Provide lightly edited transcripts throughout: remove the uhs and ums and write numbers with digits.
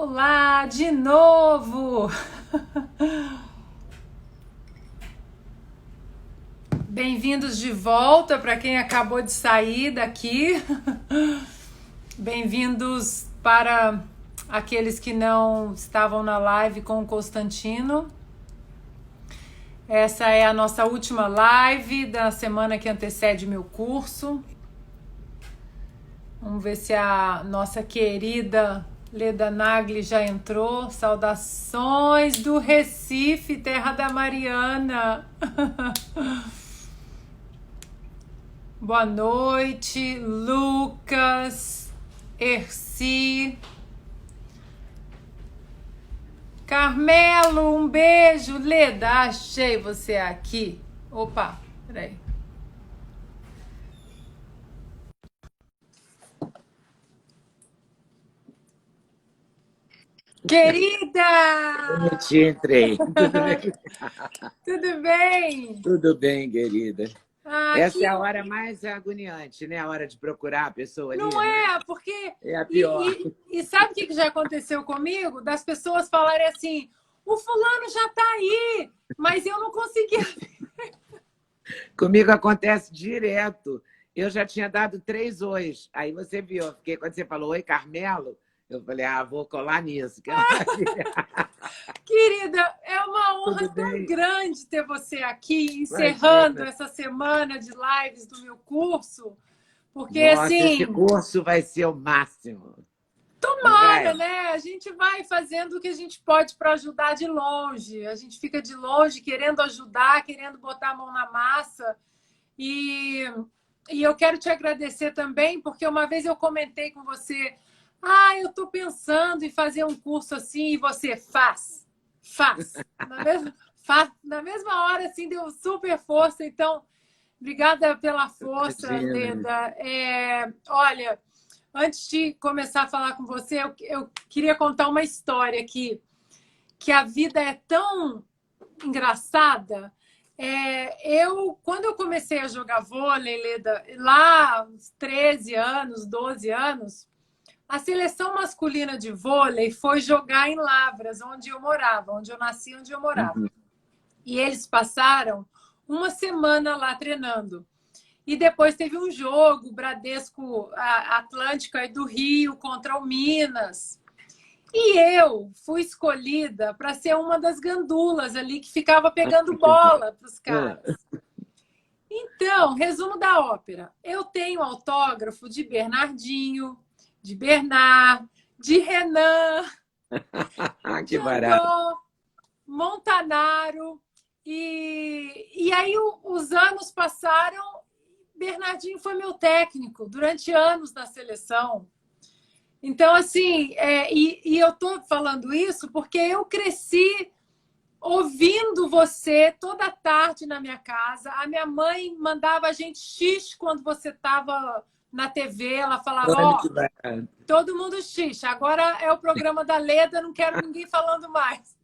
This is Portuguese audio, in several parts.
Olá, de novo! Bem-vindos de volta para quem acabou de sair daqui. Bem-vindos para aqueles que não estavam na live com o Constantino. Essa é a nossa última live da semana que antecede meu curso. Vamos ver se a nossa querida Leda Nagli já entrou. Saudações do Recife, terra da Mariana. Boa noite, Lucas, Erci. Carmelo, um beijo. Leda, achei você aqui. Opa, peraí. Querida! Eu entrei. Tudo bem? Tudo bem? Tudo bem, querida. Essa Que... é a hora mais agoniante, né? A hora de procurar a pessoa ali, Não né? é, porque... É a pior. E sabe o que já aconteceu comigo? Das pessoas falarem assim, o fulano já tá aí, mas eu não conseguia... Comigo acontece direto. Eu já tinha dado 3 ois. Aí você viu, porque quando você falou oi, Carmelo, eu falei, vou colar nisso. Que ela Querida, é uma honra Tudo tão bem? grande ter você aqui, encerrando Imagina. essa semana de lives do meu curso, porque Nossa, esse assim... curso vai ser o máximo. Não Tomara, vai? né? A gente vai fazendo o que a gente pode para ajudar de longe. A gente fica de longe querendo ajudar, querendo botar a mão na massa. E, e eu quero te agradecer também, porque uma vez eu comentei com você, eu estou pensando em fazer um curso assim, e você faz. Na mesma hora, assim, deu super força. Então, obrigada pela força, Imagina. Leda. Olha, antes de começar a falar com você, eu queria contar uma história aqui, que a vida é tão engraçada. Quando eu comecei a jogar vôlei, Leda, lá uns 13 anos, 12 anos, a seleção masculina de vôlei foi jogar em Lavras, onde eu morava, onde eu nasci, onde eu morava. Uhum. E eles passaram uma semana lá treinando. E depois teve um jogo, Bradesco Atlântica do Rio contra o Minas. E eu fui escolhida para ser uma das gandulas ali que ficava pegando bola para os caras. Então, resumo da ópera. Eu tenho autógrafo de Bernardinho, de Bernard, de Renan, de Que barato. André, Montanaro. E aí os anos passaram. Bernardinho foi meu técnico durante anos na seleção. Então, assim, eu estou falando isso porque eu cresci ouvindo você toda tarde na minha casa. A minha mãe mandava a gente xixi quando você estava na TV. Ela falava, Que barato. todo mundo xixi. Agora é o programa da Leda, não quero ninguém falando mais.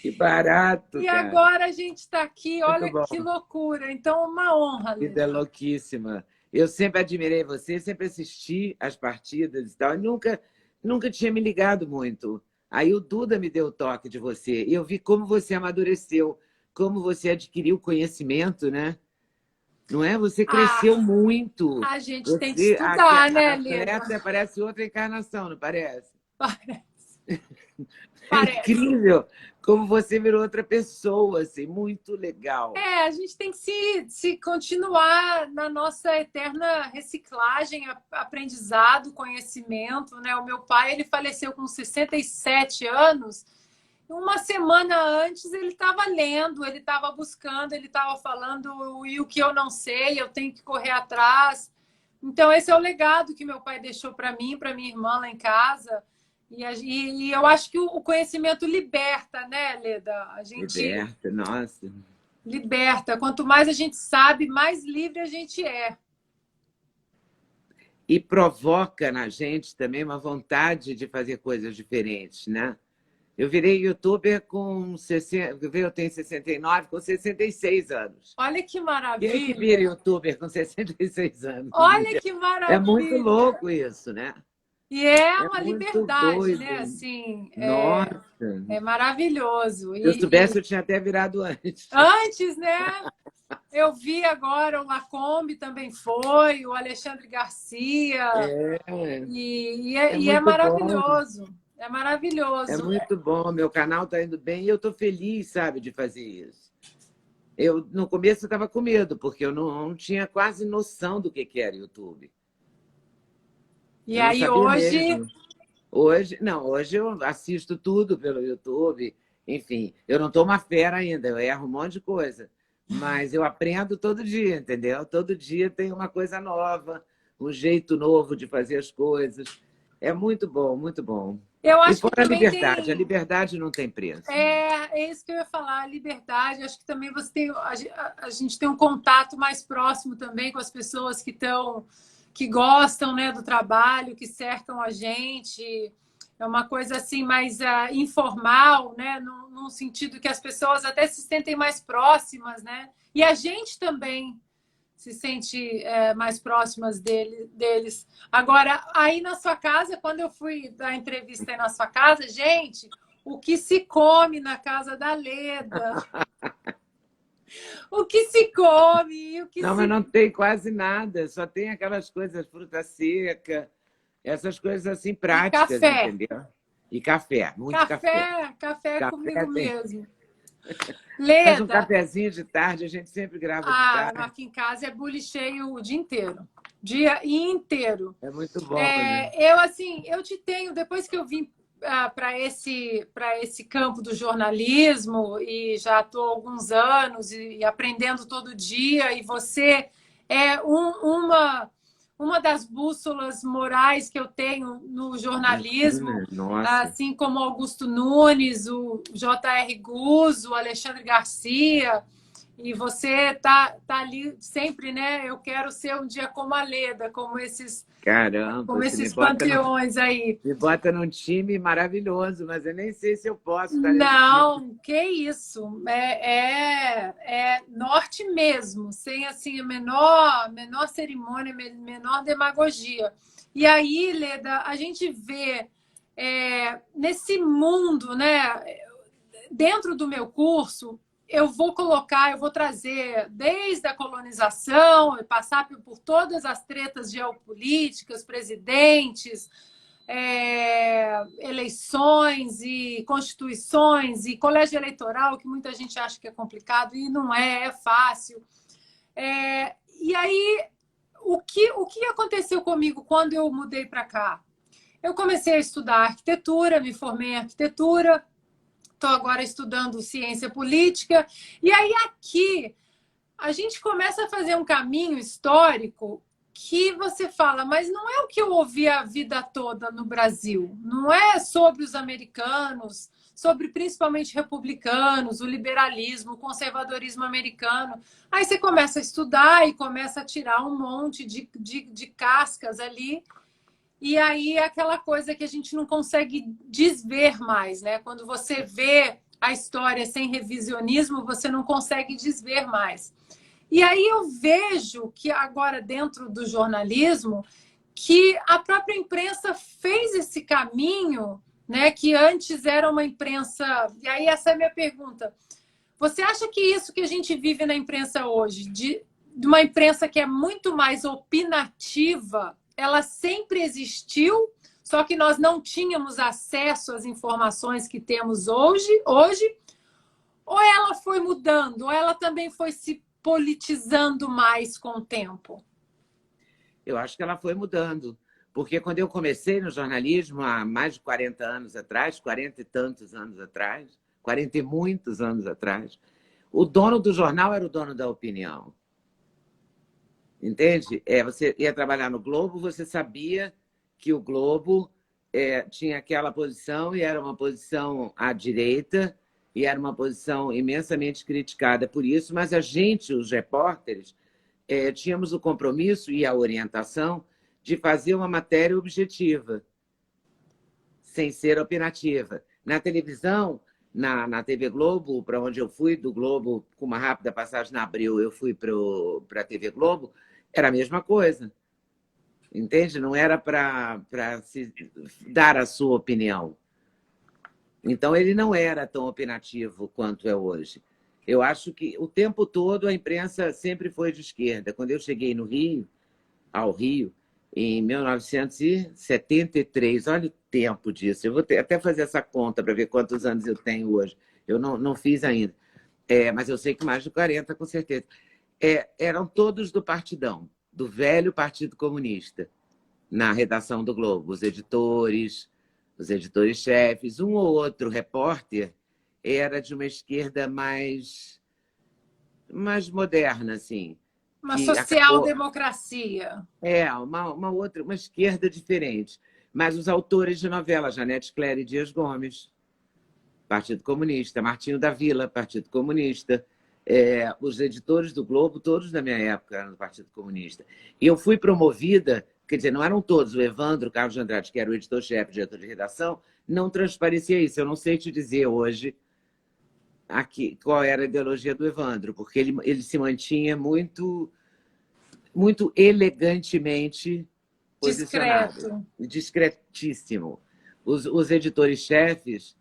Que barato, E cara. agora a gente está aqui, Muito olha bom. que loucura. Então, uma honra, Vida é Leda. louquíssima. Eu sempre admirei você, sempre assisti as partidas e tal, e nunca tinha me ligado muito. Aí o Duda me deu o toque de você, e eu vi como você amadureceu, como você adquiriu conhecimento, né? Não é? Você cresceu muito. A gente tem que Você, estudar, a né, Leda? atleta parece outra encarnação, não parece? Parece. É Parece. incrível como você virou outra pessoa, assim, muito legal. A gente tem que se continuar na nossa eterna reciclagem, aprendizado, conhecimento, né? O meu pai, ele faleceu com 67 anos. Uma semana antes, ele estava lendo, ele estava buscando, ele estava falando e o que eu não sei, eu tenho que correr atrás. Então, esse é o legado que meu pai deixou para mim, para minha irmã lá em casa. E eu acho que o conhecimento liberta, né, Leda? A gente Liberta, nossa. liberta. Quanto mais a gente sabe, mais livre a gente é. E provoca na gente também uma vontade de fazer coisas diferentes, né? Eu virei youtuber com 60, eu tenho 69, com 66 anos. Olha que Quem é que vira maravilha! youtuber com 66 anos? Olha que É muito maravilha! louco isso, né? E é É uma muito liberdade, né? doido. Assim, Nossa! é maravilhoso. Se eu soubesse, eu tinha até virado antes. Antes, né? Eu vi agora o Lacombe também foi, o Alexandre Garcia, É, é e é muito bom. maravilhoso. É É maravilhoso. muito bom. Meu canal está indo bem e eu estou feliz, sabe, de fazer isso. No começo eu estava com medo, porque eu não tinha quase noção do que era YouTube. E Eu não aí sabia hoje, mesmo. Hoje, não, hoje eu assisto tudo pelo YouTube. Enfim, eu não estou uma fera ainda, eu erro um monte de coisa. Mas eu aprendo todo dia, entendeu? Todo dia tem uma coisa nova, um jeito novo de fazer as coisas. É muito bom, muito bom. eu E acho que fora também a tem. liberdade não tem preço. É isso que eu ia falar, a liberdade. Acho que também você tem, a gente tem um contato mais próximo também com as pessoas que gostam, né, do trabalho, que cercam a gente. É uma coisa assim mais informal, né, num sentido que as pessoas até se sentem mais próximas, né? E a gente também se sente mais próximas deles. Agora, aí na sua casa, quando eu fui dar entrevista aí na sua casa, gente, o que se come na casa da Leda? O que se come? O que Não, mas se... não tem quase nada, só tem aquelas coisas, fruta seca, essas coisas assim E práticas, café. entendeu? E café, muito café. Café é comigo Café tem. mesmo. Faz um Leda, cafezinho de tarde, a gente sempre grava de tarde. aqui em casa é bule cheio o dia inteiro. Dia inteiro. É muito bom, né? Eu te tenho, depois que eu vim para esse campo do jornalismo e já estou há alguns anos e aprendendo todo dia, e você é uma das bússolas morais que eu tenho no jornalismo, Imagina, nossa. assim como Augusto Nunes, o J.R. Guzzo, o Alexandre Garcia. E você tá ali sempre, né? Eu quero ser um dia como a Leda, Caramba, como você esses panteões aí. me bota num time maravilhoso, mas eu nem sei se eu posso estar nesse time. Não, que isso. É norte mesmo, sem assim a menor cerimônia, menor demagogia. E aí, Leda, a gente vê nesse mundo, né? Dentro do meu curso, eu vou trazer desde a colonização, passar por todas as tretas geopolíticas, presidentes, eleições e constituições e colégio eleitoral, que muita gente acha que é complicado e não é fácil. E aí, o que aconteceu comigo quando eu mudei para cá? Eu comecei a estudar arquitetura, me formei em arquitetura, estou agora estudando ciência política, e aí aqui a gente começa a fazer um caminho histórico que você fala, mas não é o que eu ouvi a vida toda no Brasil, não é sobre os americanos, sobre principalmente republicanos, o liberalismo, o conservadorismo americano. Aí você começa a estudar e começa a tirar um monte de cascas ali, e aí é aquela coisa que a gente não consegue desver mais, né? Quando você vê a história sem revisionismo, você não consegue desver mais. E aí eu vejo que agora dentro do jornalismo que a própria imprensa fez esse caminho, né? Que antes era uma imprensa. E aí essa é a minha pergunta. Você acha que isso que a gente vive na imprensa hoje, de uma imprensa que é muito mais opinativa, ela sempre existiu, só que nós não tínhamos acesso às informações que temos hoje, ou ela foi mudando, ou ela também foi se politizando mais com o tempo? Eu acho que ela foi mudando. Porque quando eu comecei no jornalismo, há mais de 40 anos atrás, 40 e tantos anos atrás, 40 e muitos anos atrás, o dono do jornal era o dono da opinião. Entende? Você ia trabalhar no Globo, você sabia que o Globo tinha aquela posição e era uma posição à direita e era uma posição imensamente criticada por isso, mas a gente, os repórteres, tínhamos o compromisso e a orientação de fazer uma matéria objetiva, sem ser opinativa. Na televisão, na TV Globo, para onde eu fui, do Globo, com uma rápida passagem na Abril, eu fui para a TV Globo, era a mesma coisa. entende? Não era para se dar a sua opinião. Então, ele não era tão opinativo quanto é hoje. Eu acho que o tempo todo a imprensa sempre foi de esquerda. Quando eu cheguei no Rio, ao Rio, em 1973, olha o tempo disso. Eu vou até fazer essa conta para ver quantos anos eu tenho hoje. Eu não fiz ainda, mas eu sei que mais de 40, com certeza. Eram todos do Partidão, do velho Partido Comunista, na redação do Globo, os editores-chefes, um ou outro repórter era de uma esquerda mais moderna, assim, Uma que acabou. social-democracia. Uma esquerda diferente. Mas os autores de novela, Janete Cléry e Dias Gomes, Partido Comunista, Martinho da Vila, Partido Comunista, os editores do Globo, todos da minha época eram do Partido Comunista. E eu fui promovida, quer dizer, não eram todos, o Evandro Carlos de Andrade, que era o editor-chefe, diretor de redação, não transparecia isso. Eu não sei te dizer hoje aqui qual era a ideologia do Evandro, porque ele se mantinha muito, muito elegantemente posicionado, Discreto. discretíssimo. Os editores-chefes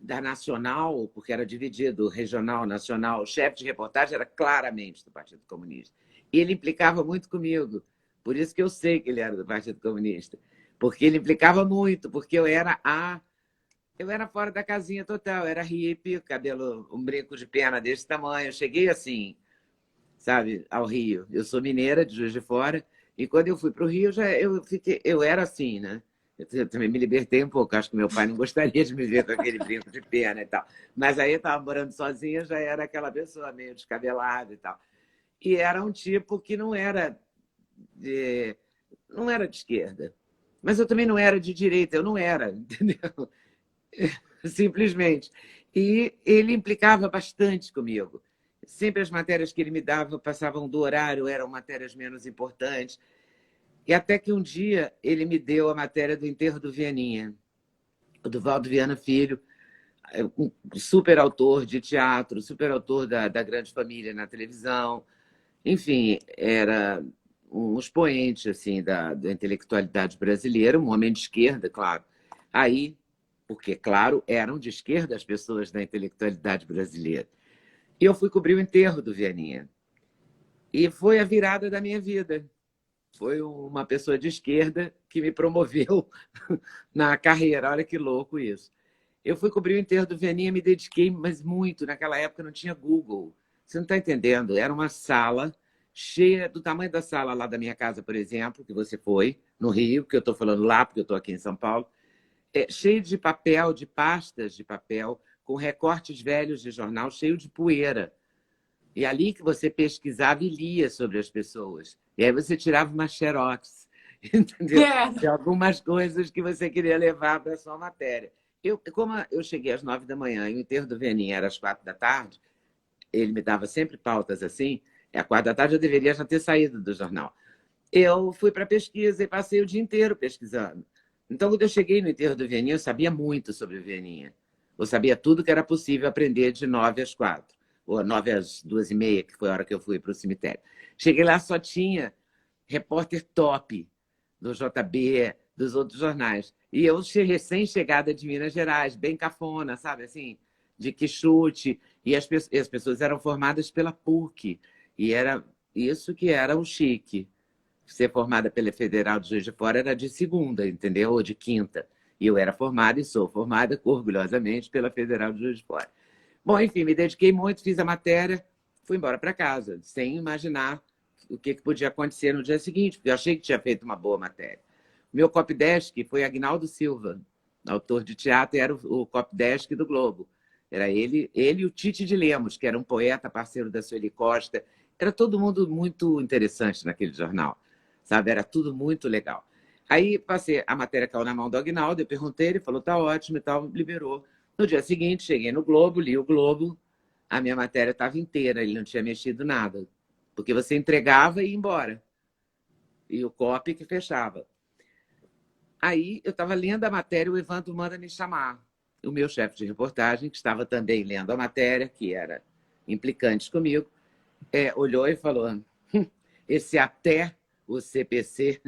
da Nacional, porque era dividido regional, nacional, o chefe de reportagem era claramente do Partido Comunista. E ele implicava muito comigo, por isso que eu sei que ele era do Partido Comunista, porque ele implicava muito, porque eu era fora da casinha total, eu era hippie, cabelo, um brinco de pena desse tamanho, eu cheguei assim, sabe, ao Rio. Eu sou mineira, de Juiz de Fora, e quando eu fui para o Rio, eu era assim, né? Eu também me libertei um pouco, acho que meu pai não gostaria de me ver com aquele brinco de pena e tal. Mas aí eu estava morando sozinha, já era aquela pessoa meio descabelada e tal. E era um tipo que não era de esquerda. Mas eu também não era de direita, eu não era, entendeu? Simplesmente. E ele implicava bastante comigo. Sempre as matérias que ele me dava passavam do horário, eram matérias menos importantes. E até que um dia ele me deu a matéria do enterro do Vianinha, o do Valdo Viana Filho, um super autor de teatro, super autor da Grande Família na televisão. Enfim, era um expoente assim, da intelectualidade brasileira, um homem de esquerda, claro. Aí, porque, claro, eram de esquerda as pessoas da intelectualidade brasileira. E eu fui cobrir o enterro do Vianinha. E foi a virada da minha vida. Foi uma pessoa de esquerda que me promoveu na carreira. Olha que louco isso. Eu fui cobrir o enterro do Vianinha, me dediquei, mas muito. Naquela época não tinha Google. Você não está entendendo? Era uma sala cheia, do tamanho da sala lá da minha casa, por exemplo, que você foi, no Rio, que eu estou falando lá, porque eu estou aqui em São Paulo, cheio de papel, de pastas de papel, com recortes velhos de jornal, cheio de poeira. E ali que você pesquisava e lia sobre as pessoas. E aí você tirava uma xerox, entendeu? De algumas coisas que você queria levar para a sua matéria. Como eu cheguei às 9 da manhã e o enterro do Veninha era às 4 da tarde, ele me dava sempre pautas assim, às 4 da tarde eu deveria já ter saído do jornal. Eu fui para a pesquisa e passei o dia inteiro pesquisando. Então, quando eu cheguei no enterro do Veninha, eu sabia muito sobre o Veninha. Eu sabia tudo que era possível aprender de 9 às 4 ou 9 às 2h30, que foi a hora que eu fui para o cemitério. Cheguei lá, só tinha repórter top do JB, dos outros jornais. E eu, recém-chegada de Minas Gerais, bem cafona, sabe, assim, de Quixote. E as pessoas eram formadas pela PUC. E era isso que era o chique. Ser formada pela Federal de Juiz de Fora era de segunda, entendeu? Ou de quinta. E eu era formada e sou formada, orgulhosamente, pela Federal de Juiz de Fora. Bom, enfim, me dediquei muito, fiz a matéria, fui embora para casa, sem imaginar o que podia acontecer no dia seguinte, porque eu achei que tinha feito uma boa matéria. Meu copydesk foi Agnaldo Silva, autor de teatro, e era o copydesk do Globo. Era ele e o Tite de Lemos, que era um poeta, parceiro da Sueli Costa. Era todo mundo muito interessante naquele jornal, sabe? Era tudo muito legal. Aí passei, a matéria caiu na mão do Agnaldo, eu perguntei, ele falou, tá ótimo e tal, liberou. No dia seguinte, cheguei no Globo, li o Globo, a minha matéria estava inteira, ele não tinha mexido nada. Porque você entregava e ia embora. E o copy que fechava. Aí eu estava lendo a matéria, o Evandro manda me chamar. O meu chefe de reportagem, que estava também lendo a matéria, que era implicante comigo, olhou e falou, esse até o CPC,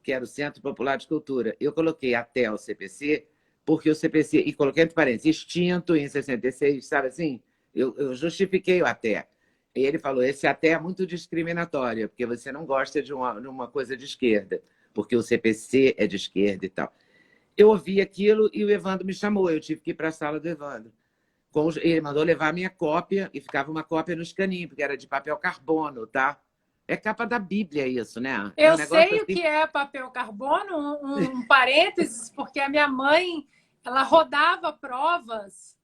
que era o Centro Popular de Cultura. Eu coloquei até o CPC, porque o CPC, e coloquei entre parênteses, extinto em 66, sabe assim? Eu justifiquei o até. E ele falou, esse até é muito discriminatório, porque você não gosta de uma coisa de esquerda, porque o CPC é de esquerda e tal. Eu ouvi aquilo e o Evandro me chamou, eu tive que ir para a sala do Evandro. Ele mandou levar a minha cópia, e ficava uma cópia no escaninho, porque era de papel carbono, tá? É capa da Bíblia isso, né? É um Eu negócio sei o assim. que é papel carbono, um parênteses, porque a minha mãe, ela rodava provas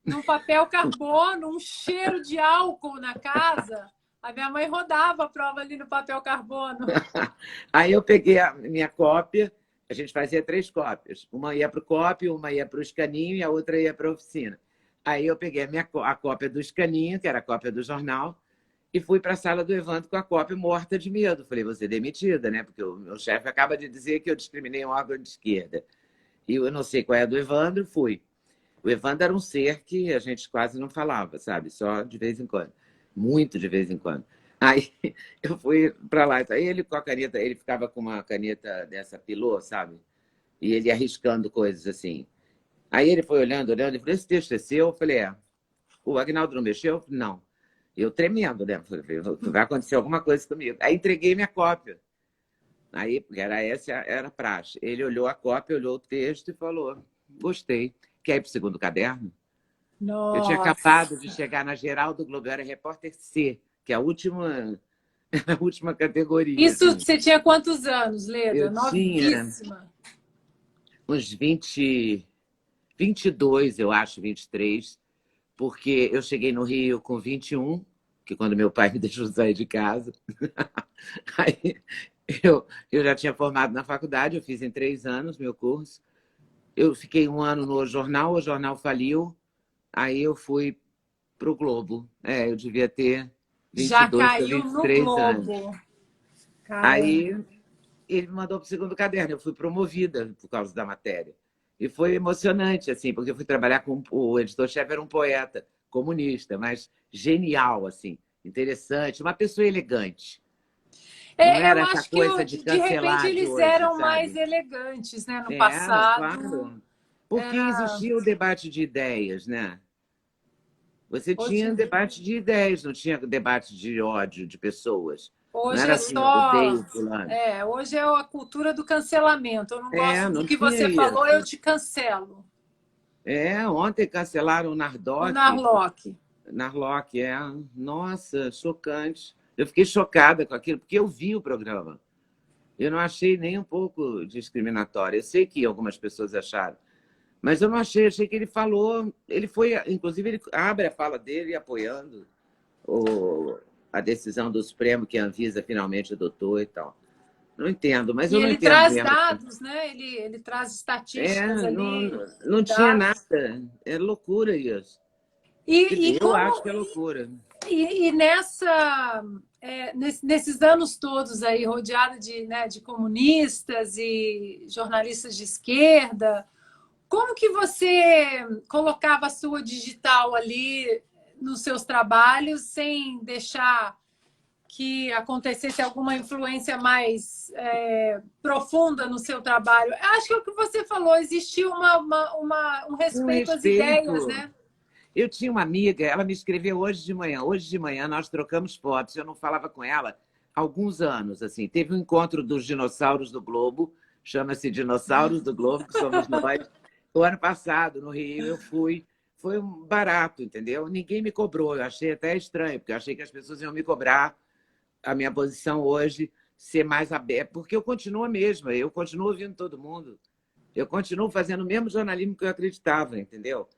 no papel carbono, um cheiro de álcool na casa. A minha mãe rodava a prova ali no papel carbono. Aí eu peguei a minha cópia, a gente fazia 3 cópias. Uma ia para o cópio, uma ia para o escaninho e a outra ia para a oficina. Aí eu peguei a cópia do escaninho, que era a cópia do jornal, e fui para a sala do Evandro com a cópia morta de medo. Falei, vou ser demitida, né? Porque o meu chefe acaba de dizer que eu discriminei um órgão de esquerda. E eu não sei qual é a do Evandro, fui. O Evandro era um ser que a gente quase não falava, sabe? Só de vez em quando. Muito de vez em quando. Aí eu fui para lá. Aí ele com a caneta, ele ficava com uma caneta dessa pilô, sabe? E ele ia arriscando coisas assim. Aí ele foi olhando e falou, esse texto é seu? Eu falei, é. O Agnaldo não mexeu? Não. Eu tremendo, né? Falei, vai acontecer alguma coisa comigo. Aí entreguei minha cópia. Aí, porque era a praxe. Ele olhou a cópia, olhou o texto e falou, gostei. Quer ir para o segundo caderno? Eu tinha acabado de Nossa! chegar na geral do Globo, eu era repórter C, que é a última, a última categoria. Isso Assim. você tinha quantos anos, Leda? Eu tinha Novíssima. uns 22, eu acho, 23, porque eu cheguei no Rio com 21, que quando meu pai me deixou sair de casa. Aí eu já tinha formado na faculdade, eu fiz em 3 anos meu curso. Eu fiquei 1 ano no jornal, o jornal faliu, aí eu fui para o Globo. Eu devia ter Já 22 para caiu no 23 anos. Globo. Caramba. Aí ele me mandou para o segundo caderno, eu fui promovida por causa da matéria. E foi emocionante, assim, porque eu fui trabalhar com o editor-chefe, era um poeta comunista, mas genial, assim, interessante, uma pessoa elegante. Não Eu era essa acho que coisa de de repente cancelar de eles hoje, eram mais sabe? elegantes, né? No Era, passado, claro. Porque era. existia o debate de ideias, né? Você Hoje, tinha debate de ideias, não tinha debate de ódio de pessoas. Não hoje era é assim, eu odeio só. fulano. Hoje é a cultura do cancelamento. Eu não gosto do Não que tinha você falou, eu isso. te cancelo. Ontem cancelaram o O Nardoc, Narlock. Narlock, Nossa, chocante. Eu fiquei chocada com aquilo, porque eu vi o programa. Eu não achei nem um pouco discriminatório. Eu sei que algumas pessoas acharam, mas eu não achei que ele falou, ele foi, inclusive, ele abre a fala dele apoiando a decisão do Supremo que a Anvisa finalmente adotou e tal. Não entendo, mas E eu não ele entendo traz mesmo. dados, né? Ele traz estatísticas Não, ali, não tinha dados. nada. É loucura isso. Quer E dizer, eu como acho que é loucura. nesses anos todos aí, rodeado de, né, de comunistas e jornalistas de esquerda, como que você colocava a sua digital ali nos seus trabalhos sem deixar que acontecesse alguma influência mais profunda no seu trabalho? Acho que é o que você falou, existia um Com respeito às ideias, respeito. né? Eu tinha uma amiga, ela me escreveu hoje de manhã. Hoje de manhã nós trocamos fotos. Eu não falava com ela há alguns anos. Assim. Teve um encontro dos dinossauros do Globo, chama-se Dinossauros do Globo, que somos nós. O ano passado, no Rio, eu fui. Foi um barato, entendeu? Ninguém me cobrou. Eu achei até estranho, porque eu achei que as pessoas iam me cobrar a minha posição hoje ser mais aberta, porque eu continuo a mesma, eu continuo ouvindo todo mundo. Eu continuo fazendo o mesmo jornalismo que eu acreditava, entendeu?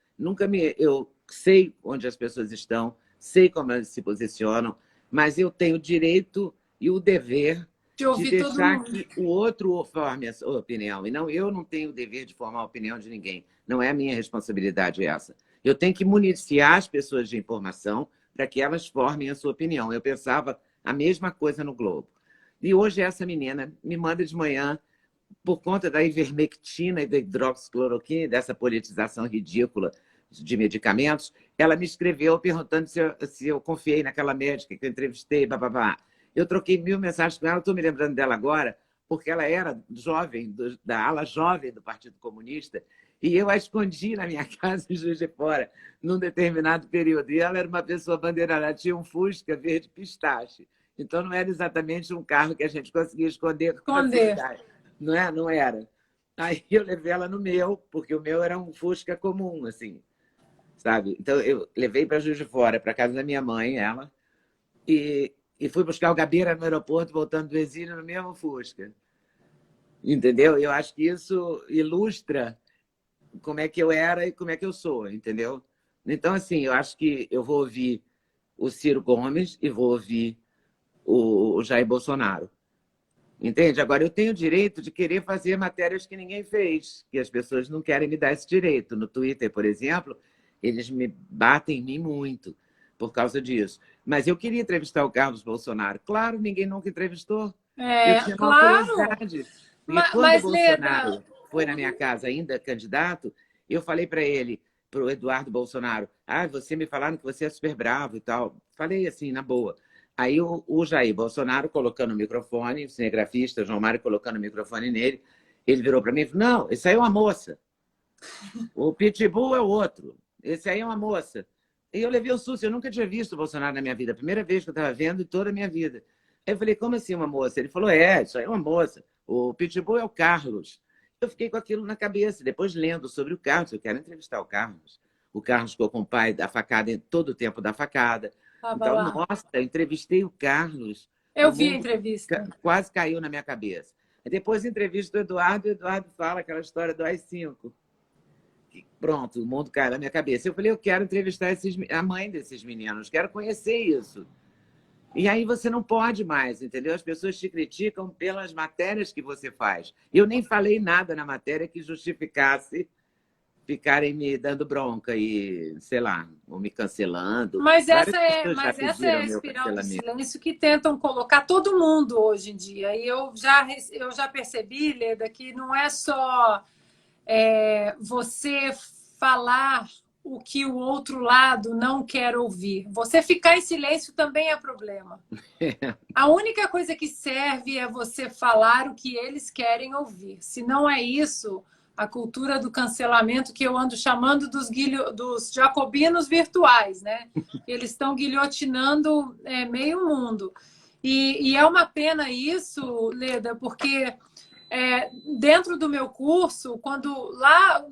Eu sei onde as pessoas estão, sei como elas se posicionam, mas eu tenho o direito e o dever De de ouvir todo deixar mundo. que o outro forme a sua opinião. E não, eu não tenho o dever de formar a opinião de ninguém. Não é a minha responsabilidade essa. Eu tenho que municiar as pessoas de informação para que elas formem a sua opinião. Eu pensava a mesma coisa no Globo. E hoje essa menina me manda de manhã por conta da ivermectina e da hidroxicloroquina, dessa politização ridícula de medicamentos, ela me escreveu perguntando se eu confiei naquela médica que eu entrevistei, bababá. Eu troquei 1000 mensagens com ela, estou me lembrando dela agora, porque ela era jovem, da ala jovem do Partido Comunista, e eu a escondi na minha casa em Juiz de Fora, num determinado período. E ela era uma pessoa bandeirada, ela tinha um Fusca verde pistache. Então, não era exatamente um carro que a gente conseguia esconder com facilidade. Não é? Não era. Aí eu levei ela no meu, porque o meu era um Fusca comum, assim, sabe? Então, eu levei para Juiz de Fora, para casa da minha mãe, ela, e fui buscar o Gabeira no aeroporto, voltando do exílio, no mesmo Fusca. Entendeu? Eu acho que isso ilustra como é que eu era e como é que eu sou, entendeu? Então, assim, eu acho que eu vou ouvir o Ciro Gomes e vou ouvir o Jair Bolsonaro. Entende? Agora, eu tenho o direito de querer fazer matérias que ninguém fez, que as pessoas não querem me dar esse direito. No Twitter, por exemplo, eles me batem em mim muito por causa disso. Mas eu queria entrevistar o Carlos Bolsonaro. Claro, ninguém nunca entrevistou. Eu tinha uma Claro. curiosidade. Porque quando o Mas, Leda, Bolsonaro foi na minha casa, ainda candidato, eu falei para ele, para o Eduardo Bolsonaro, você me falaram que você é super bravo e tal. Falei assim, na boa. Aí o Jair Bolsonaro colocando o microfone, o cinegrafista João Mário colocando o microfone nele, ele virou para mim e falou, não, esse aí é uma moça. O Pitbull é o outro. Esse aí é uma moça. E eu levei o susto, eu nunca tinha visto o Bolsonaro na minha vida. A primeira vez que eu estava vendo em toda a minha vida. Aí eu falei, como assim uma moça? Ele falou, isso aí é uma moça. O Pitbull é o Carlos. Eu fiquei com aquilo na cabeça. Depois, lendo sobre o Carlos, eu quero entrevistar o Carlos. O Carlos ficou com o pai da facada em todo o tempo da facada. tava Então, lá. nossa, eu entrevistei o Carlos. Eu O vi a mundo entrevista. quase caiu na minha cabeça. Depois entrevista o Eduardo fala aquela história do AI-5. Pronto, o mundo caiu na minha cabeça. Eu falei, eu quero entrevistar a mãe desses meninos, quero conhecer isso. E aí você não pode mais, entendeu? As pessoas te criticam pelas matérias que você faz. Eu nem falei nada na matéria que justificasse ficarem me dando bronca e, sei lá, ou me cancelando. Várias pessoas já Mas essa é pediram a meu espiral do cancelamento. silêncio que tentam colocar todo mundo hoje em dia. E eu já percebi, Leda, que não é só você falar o que o outro lado não quer ouvir. Você ficar em silêncio também é problema. A única coisa que serve é você falar o que eles querem ouvir. Se não é isso, a cultura do cancelamento que eu ando chamando dos jacobinos virtuais, né? Eles estão guilhotinando meio mundo. E é uma pena isso, Leda, porque dentro do meu curso, quando lá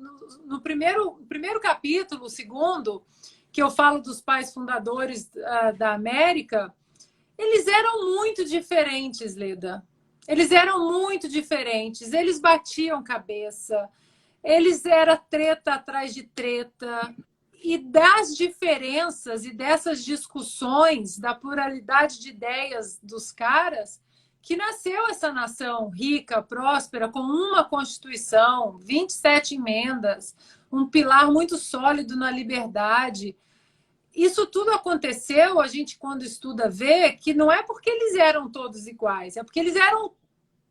no primeiro capítulo, o segundo, que eu falo dos pais fundadores da América, eles eram muito diferentes, Leda. Eles eram muito diferentes. Eles batiam cabeça. Eles era treta atrás de treta. E das diferenças e dessas discussões, da pluralidade de ideias dos caras, que nasceu essa nação rica, próspera, com uma Constituição, 27 emendas, um pilar muito sólido na liberdade. Isso tudo aconteceu, a gente, quando estuda, vê que não é porque eles eram todos iguais, é porque eles eram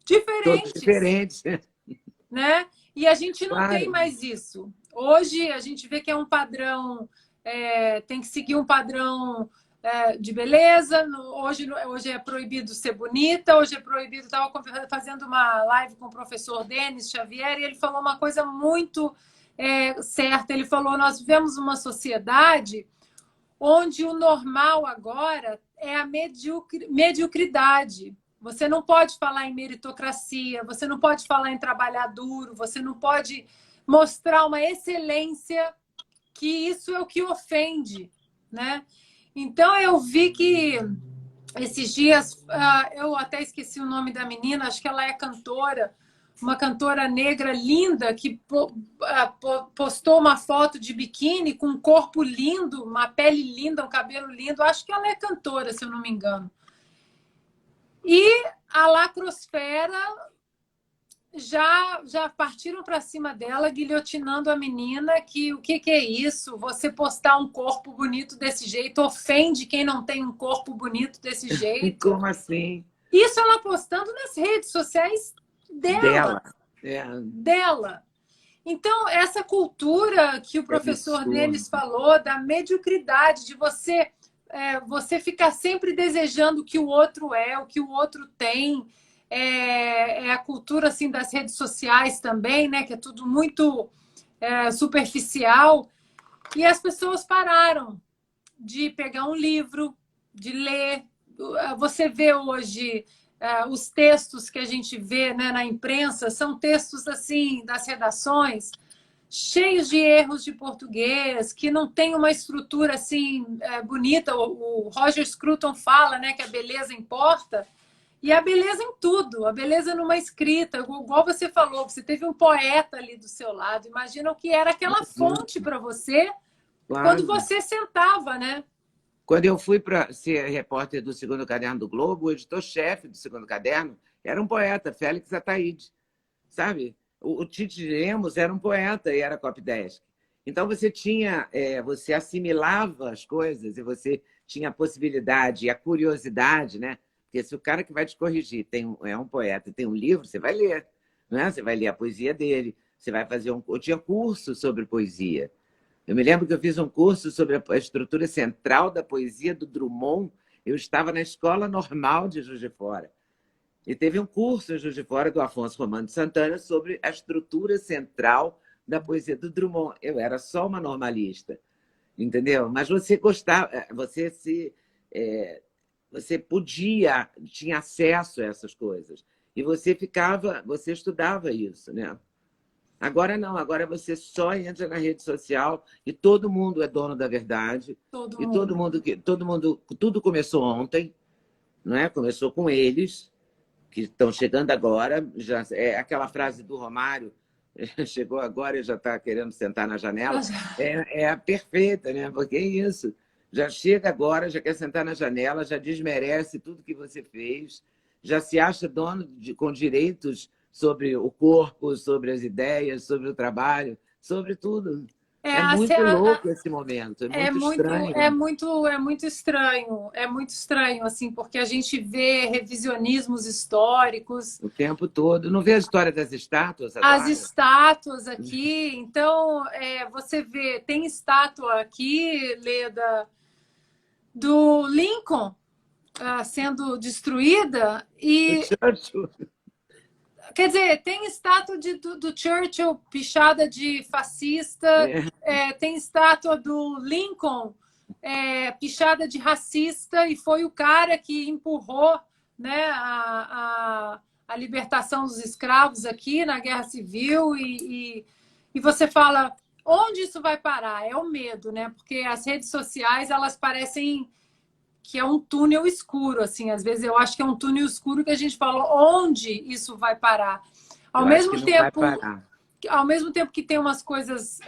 Todos diferentes, diferentes. né? E a gente não tem Claro. mais isso. Hoje, a gente vê que é um padrão, tem que seguir um padrão de beleza. Hoje é proibido ser bonita, hoje é proibido. Estava fazendo uma live com o professor Denis Xavier e ele falou uma coisa muito certa. Ele falou: nós vivemos uma sociedade onde o normal agora é a mediocridade. Você não pode falar em meritocracia, você não pode falar em trabalhar duro, você não pode mostrar uma excelência, que isso é o que ofende, né? Então, eu vi que esses dias, eu até esqueci o nome da menina, acho que ela é cantora, uma cantora negra linda que postou uma foto de biquíni com um corpo lindo, uma pele linda, um cabelo lindo. Acho que ela é cantora, se eu não me engano. E a lacrosfera já partiram para cima dela, guilhotinando a menina, que o que é isso? Você postar um corpo bonito desse jeito ofende quem não tem um corpo bonito desse jeito. Como assim? Isso ela postando nas redes sociais dela. Dela. Então, essa cultura que o professor Denis falou, da mediocridade, de você você ficar sempre desejando o que o outro é, o que o outro tem. É a cultura assim das redes sociais também, né? Que é tudo muito superficial. E as pessoas pararam de pegar um livro, de ler. Você vê hoje os textos que a gente vê, né, na imprensa, são textos assim das redações cheios de erros de português, que não tem uma estrutura assim bonita. O Roger Scruton fala, né, que a beleza importa. E a beleza em tudo, a beleza numa escrita, igual você falou, você teve um poeta ali do seu lado. Imagina o que era aquela fonte para você quando Claro. você sentava, né? Quando eu fui para ser repórter do Segundo Caderno do Globo, o editor-chefe do Segundo Caderno era um poeta, Félix Ataíde, sabe? O Tite Lemos era um poeta e era copydesk. Então você tinha, você assimilava as coisas e você tinha a possibilidade e a curiosidade, né? Porque se o cara que vai te corrigir é um poeta e tem um livro, você vai ler, não é? Você vai ler a poesia dele, você vai fazer Eu tinha curso sobre poesia. Eu me lembro que eu fiz um curso sobre a estrutura central da poesia do Drummond. Eu estava na Escola Normal de Juiz de Fora. E teve um curso em Juiz de Fora do Afonso Romano de Santana sobre a estrutura central da poesia do Drummond. Eu era só uma normalista, entendeu? Mas você gostava, você podia, tinha acesso a essas coisas. E você estudava isso, né? Agora não, agora você só entra na rede social e todo mundo é dono da verdade. Todo E mundo. tudo começou ontem, não é? Começou com eles, que estão chegando agora. Já, é aquela frase do Romário, chegou agora e já está querendo sentar na janela. É a perfeita, né? Porque é isso. Já chega agora, já quer sentar na janela, já desmerece tudo que você fez, já se acha dono com direitos sobre o corpo, sobre as ideias, sobre o trabalho, sobre tudo. É, É muito louco esse momento, é muito estranho. é muito estranho, assim, porque a gente vê revisionismos históricos, O tempo todo. Não vê a história das estátuas as agora? estátuas aqui. Então, você vê, tem estátua aqui, Leda, do Lincoln sendo destruída O e Churchill. quer dizer, tem estátua do Churchill pichada de fascista, É, tem estátua do Lincoln pichada de racista, e foi o cara que empurrou, né, a libertação dos escravos aqui na Guerra Civil. E você fala, onde isso vai parar? É o medo, né? Porque as redes sociais, elas parecem que é um túnel escuro, assim, às vezes eu acho que é um túnel escuro que a gente fala onde isso vai parar. Ao eu acho que mesmo não vai tempo, parar. ao mesmo tempo que tem umas coisas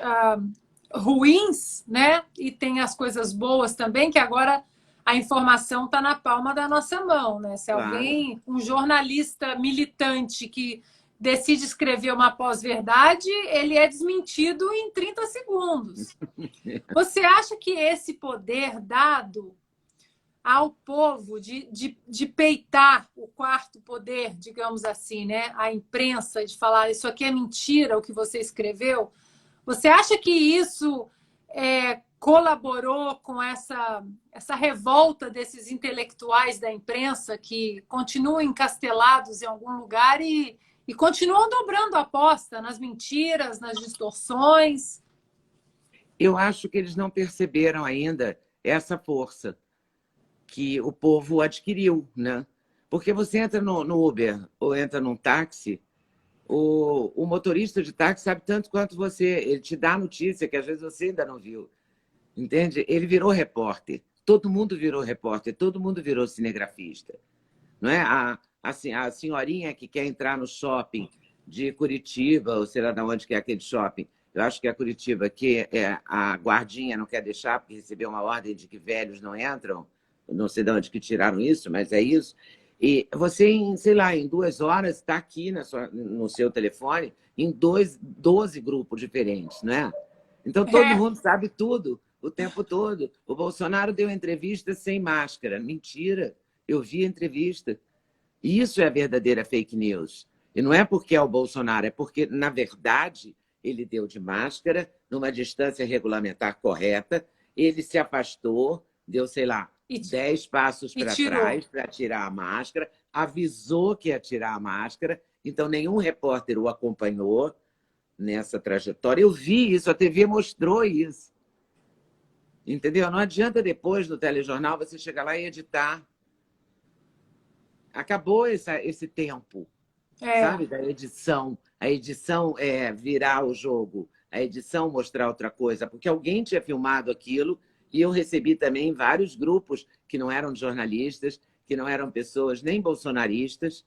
ruins, né? E tem as coisas boas também, que agora a informação está na palma da nossa mão, né? Se Claro. alguém, um jornalista militante que decide escrever uma pós-verdade, ele é desmentido em 30 segundos. Você acha que esse poder dado ao povo de peitar o quarto poder, digamos assim, né? A imprensa, de falar isso aqui é mentira, o que você escreveu. Você acha que isso colaborou com essa revolta desses intelectuais da imprensa que continuam encastelados em algum lugar e continuam dobrando a aposta nas mentiras, nas distorções? Eu acho que eles não perceberam ainda essa força que o povo adquiriu, né? Porque você entra no Uber ou entra num táxi, o motorista de táxi sabe tanto quanto você, ele te dá a notícia que às vezes você ainda não viu, entende? Ele virou repórter, todo mundo virou repórter, todo mundo virou cinegrafista, não é? A senhorinha que quer entrar no shopping de Curitiba, ou sei lá de onde que é aquele shopping, eu acho que é Curitiba, que a guardinha não quer deixar porque recebeu uma ordem de que velhos não entram, não sei de onde que tiraram isso, mas é isso. E você, sei lá, em 2 horas, está aqui no seu telefone em 12 grupos diferentes, né? Então, todo É, mundo sabe tudo, o tempo todo. O Bolsonaro deu entrevista sem máscara. Mentira, eu vi a entrevista. Isso é a verdadeira fake news. E não é porque é o Bolsonaro, é porque, na verdade, ele deu de máscara, numa distância regulamentar correta, ele se afastou, deu, sei lá, E, 10 passos e para tirou. trás para tirar a máscara, avisou que ia tirar a máscara, então nenhum repórter o acompanhou nessa trajetória. Eu vi isso, a TV mostrou isso. Entendeu? Não adianta depois no telejornal você chegar lá e editar. Acabou esse tempo, É, sabe, da edição. A edição é virar o jogo, a edição mostrar outra coisa, porque alguém tinha filmado aquilo e eu recebi também vários grupos que não eram jornalistas, que não eram pessoas nem bolsonaristas,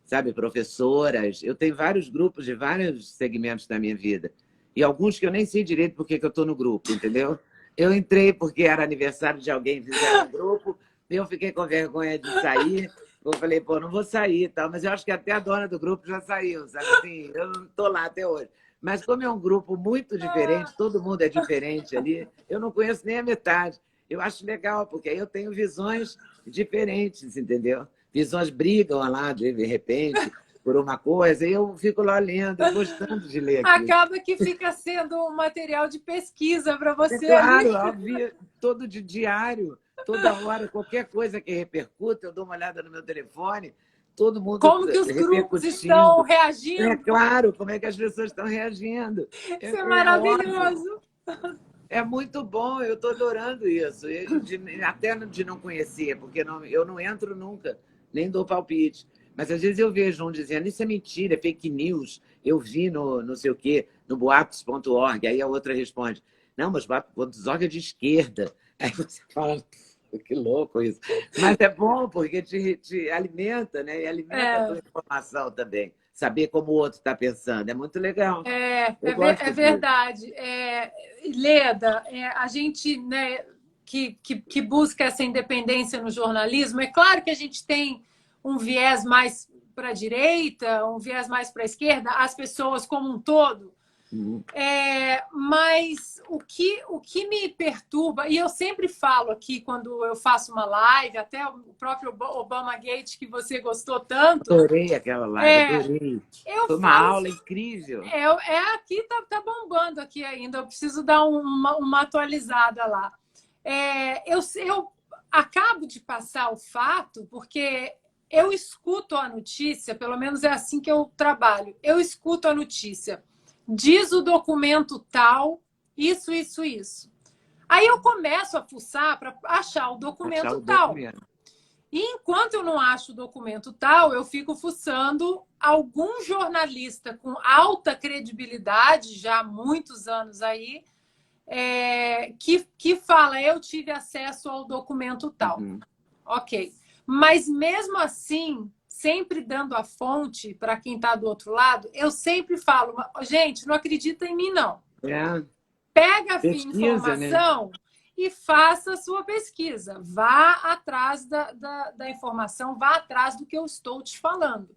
sabe, professoras. Eu tenho vários grupos de vários segmentos da minha vida. E alguns que eu nem sei direito por que eu estou no grupo, entendeu? Eu entrei porque era aniversário de alguém, fizeram um grupo, eu fiquei com vergonha de sair. Eu falei, pô, não vou sair e tal, mas eu acho que até a dona do grupo já saiu, sabe assim? Eu não estou lá até hoje. Mas como é um grupo muito diferente, todo mundo é diferente ali, eu não conheço nem a metade. Eu acho legal, porque aí eu tenho visões diferentes, entendeu? Visões brigam lá de repente por uma coisa, e eu fico lá lendo, gostando de ler aquilo. acaba que fica sendo um material de pesquisa para É você ali. claro, óbvio, todo de diário, toda hora, qualquer coisa que repercuta, eu dou uma olhada no meu telefone, todo mundo Como que os grupos estão repercutindo. É reagindo? claro, como é que as pessoas estão reagindo. Isso é É óbvio. maravilhoso. É muito bom, eu estou adorando isso. Até de não conhecer, porque eu não entro nunca, nem dou palpite. Mas às vezes eu vejo um dizendo, isso é mentira, é fake news. Eu vi no não sei o quê, no boatos.org. Aí a outra responde, não, mas boatos.org é de esquerda. Aí você fala, que louco isso. Mas é bom, porque te alimenta, né? E alimenta a É, tua informação também. Saber como o outro está pensando. É muito legal. Eu é gosto disso. verdade. Leda, a gente, né, que busca essa independência no jornalismo, é claro que a gente tem um viés mais para a direita, um viés mais para a esquerda, as pessoas como um todo. Uhum. Mas o que me perturba, e eu sempre falo aqui quando eu faço uma live, até o próprio Obama Gate, que você gostou tanto, Adorei aquela live, é, adorei. eu Foi uma falo, aula incrível. aqui tá bombando aqui ainda, eu preciso dar uma atualizada lá. Eu acabo de passar o fato, porque eu escuto a notícia, pelo menos é assim que eu trabalho, eu escuto a notícia. Diz o documento tal, isso, isso, isso. Aí eu começo a fuçar para achar o Achar documento o tal. documento. E enquanto eu não acho o documento tal, eu fico fuçando algum jornalista com alta credibilidade, já há muitos anos aí, que fala, eu tive acesso ao documento tal. Uhum. Ok. Mas mesmo assim, sempre dando a fonte para quem está do outro lado, eu sempre falo, gente, não acredita em mim, não. É, Pega a pesquisa, né? informação e faça a sua pesquisa. Vá atrás da informação, vá atrás do que eu estou te falando.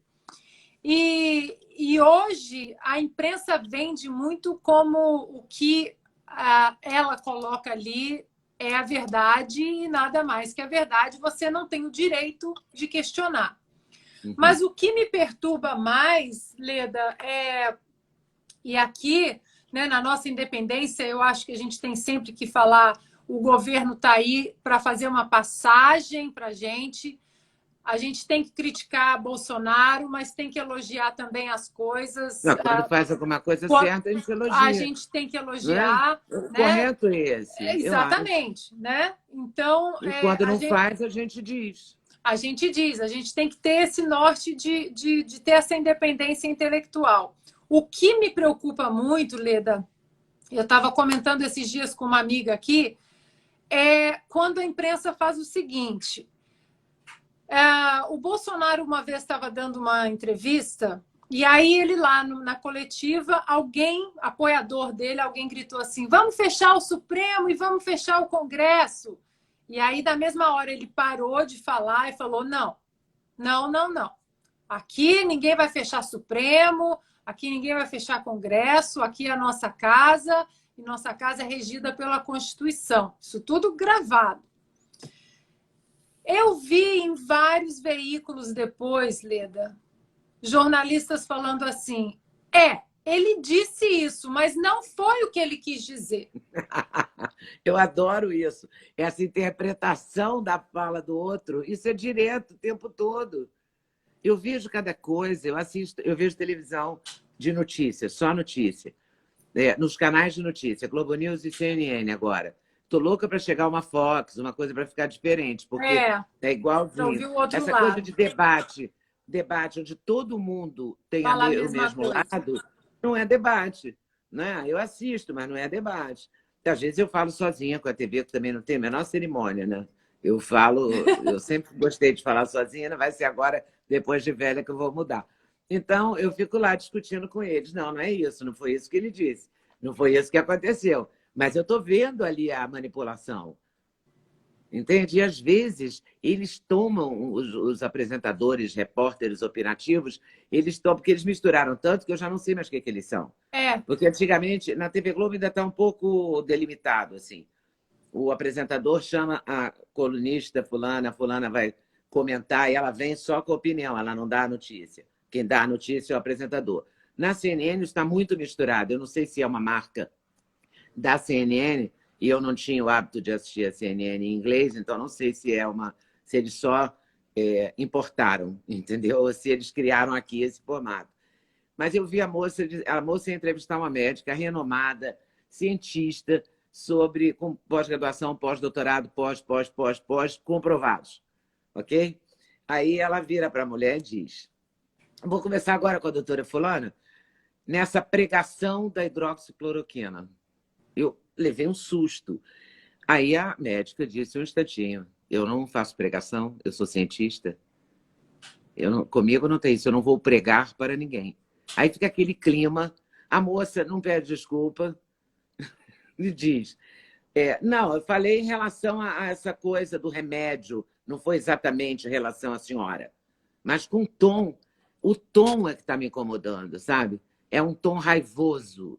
E hoje a imprensa vende muito como o que ela coloca ali é a verdade e nada mais que a verdade. Você não tem o direito de questionar. Uhum. Mas o que me perturba mais, Leda, e aqui, né, na nossa independência, eu acho que a gente tem sempre que falar, o governo está aí para fazer uma passagem para a gente. A gente tem que criticar Bolsonaro, mas tem que elogiar também as coisas. Não, quando faz alguma coisa Quando certa, a gente a elogia. gente tem que Né? elogiar, O né? correto é esse, eu acho. Exatamente, né? Então, E quando não faz, a gente diz. a gente diz, a gente tem que ter esse norte de ter essa independência intelectual. O que me preocupa muito, Leda, eu estava comentando esses dias com uma amiga aqui, é quando a imprensa faz o seguinte. O Bolsonaro uma vez estava dando uma entrevista e aí ele lá na coletiva, alguém, apoiador dele, alguém gritou assim, vamos fechar o Supremo e vamos fechar o Congresso. E aí, da mesma hora, ele parou de falar e falou, não, não, não, não. Aqui ninguém vai fechar Supremo, aqui ninguém vai fechar Congresso, aqui é a nossa casa, e nossa casa é regida pela Constituição. Isso tudo gravado. Eu vi em vários veículos depois, Leda, jornalistas falando assim, Ele disse isso, mas não foi o que ele quis dizer. Eu adoro isso. Essa interpretação da fala do outro, isso é direto o tempo todo. Eu vejo cada coisa, eu vejo televisão de notícias, só notícia. Nos canais de notícia, Globo News e CNN agora. Tô louca para chegar uma Fox, uma coisa para ficar diferente, porque é Pra igualzinho. ouvir o outro Essa coisa lado. de debate onde todo mundo tem Fala a o mesma mesmo coisa. lado, não é debate. Né? Eu assisto, mas não é debate. Às vezes eu falo sozinha com a TV, que também não tem a menor cerimônia, né? Eu sempre gostei de falar sozinha, não vai ser agora, depois de velha, que eu vou mudar. Então, eu fico lá discutindo com eles. Não, não é isso, não foi isso que ele disse. Não foi isso que aconteceu. Mas eu estou vendo ali a manipulação. Entende? E às vezes eles tomam, os apresentadores, repórteres opinativos, eles tomam, porque eles misturaram tanto que eu já não sei mais o que eles são. Porque antigamente, na TV Globo ainda está um pouco delimitado, assim. O apresentador chama a colunista fulana, a fulana vai comentar e ela vem só com opinião, ela não dá a notícia. Quem dá a notícia é o apresentador. Na CNN está muito misturado. Eu não sei se é uma marca da CNN, e eu não tinha o hábito de assistir a CNN em inglês, então não sei se eles só importaram, entendeu? Ou se eles criaram aqui esse formato. Mas eu vi a moça ia entrevistar uma médica renomada, cientista, com pós-graduação, pós-doutorado, pós, comprovados. Ok? Aí ela vira para a mulher e diz: vou começar agora com a doutora fulana, nessa pregação da hidroxicloroquina. Eu levei um susto. Aí a médica disse um instantinho: eu não faço pregação, eu sou cientista. Comigo não tem isso, eu não vou pregar para ninguém. Aí fica aquele clima, a moça não pede desculpa e diz: não, eu falei em relação a essa coisa do remédio, não foi exatamente em relação à senhora, mas com o tom é que está me incomodando, sabe? É um tom raivoso,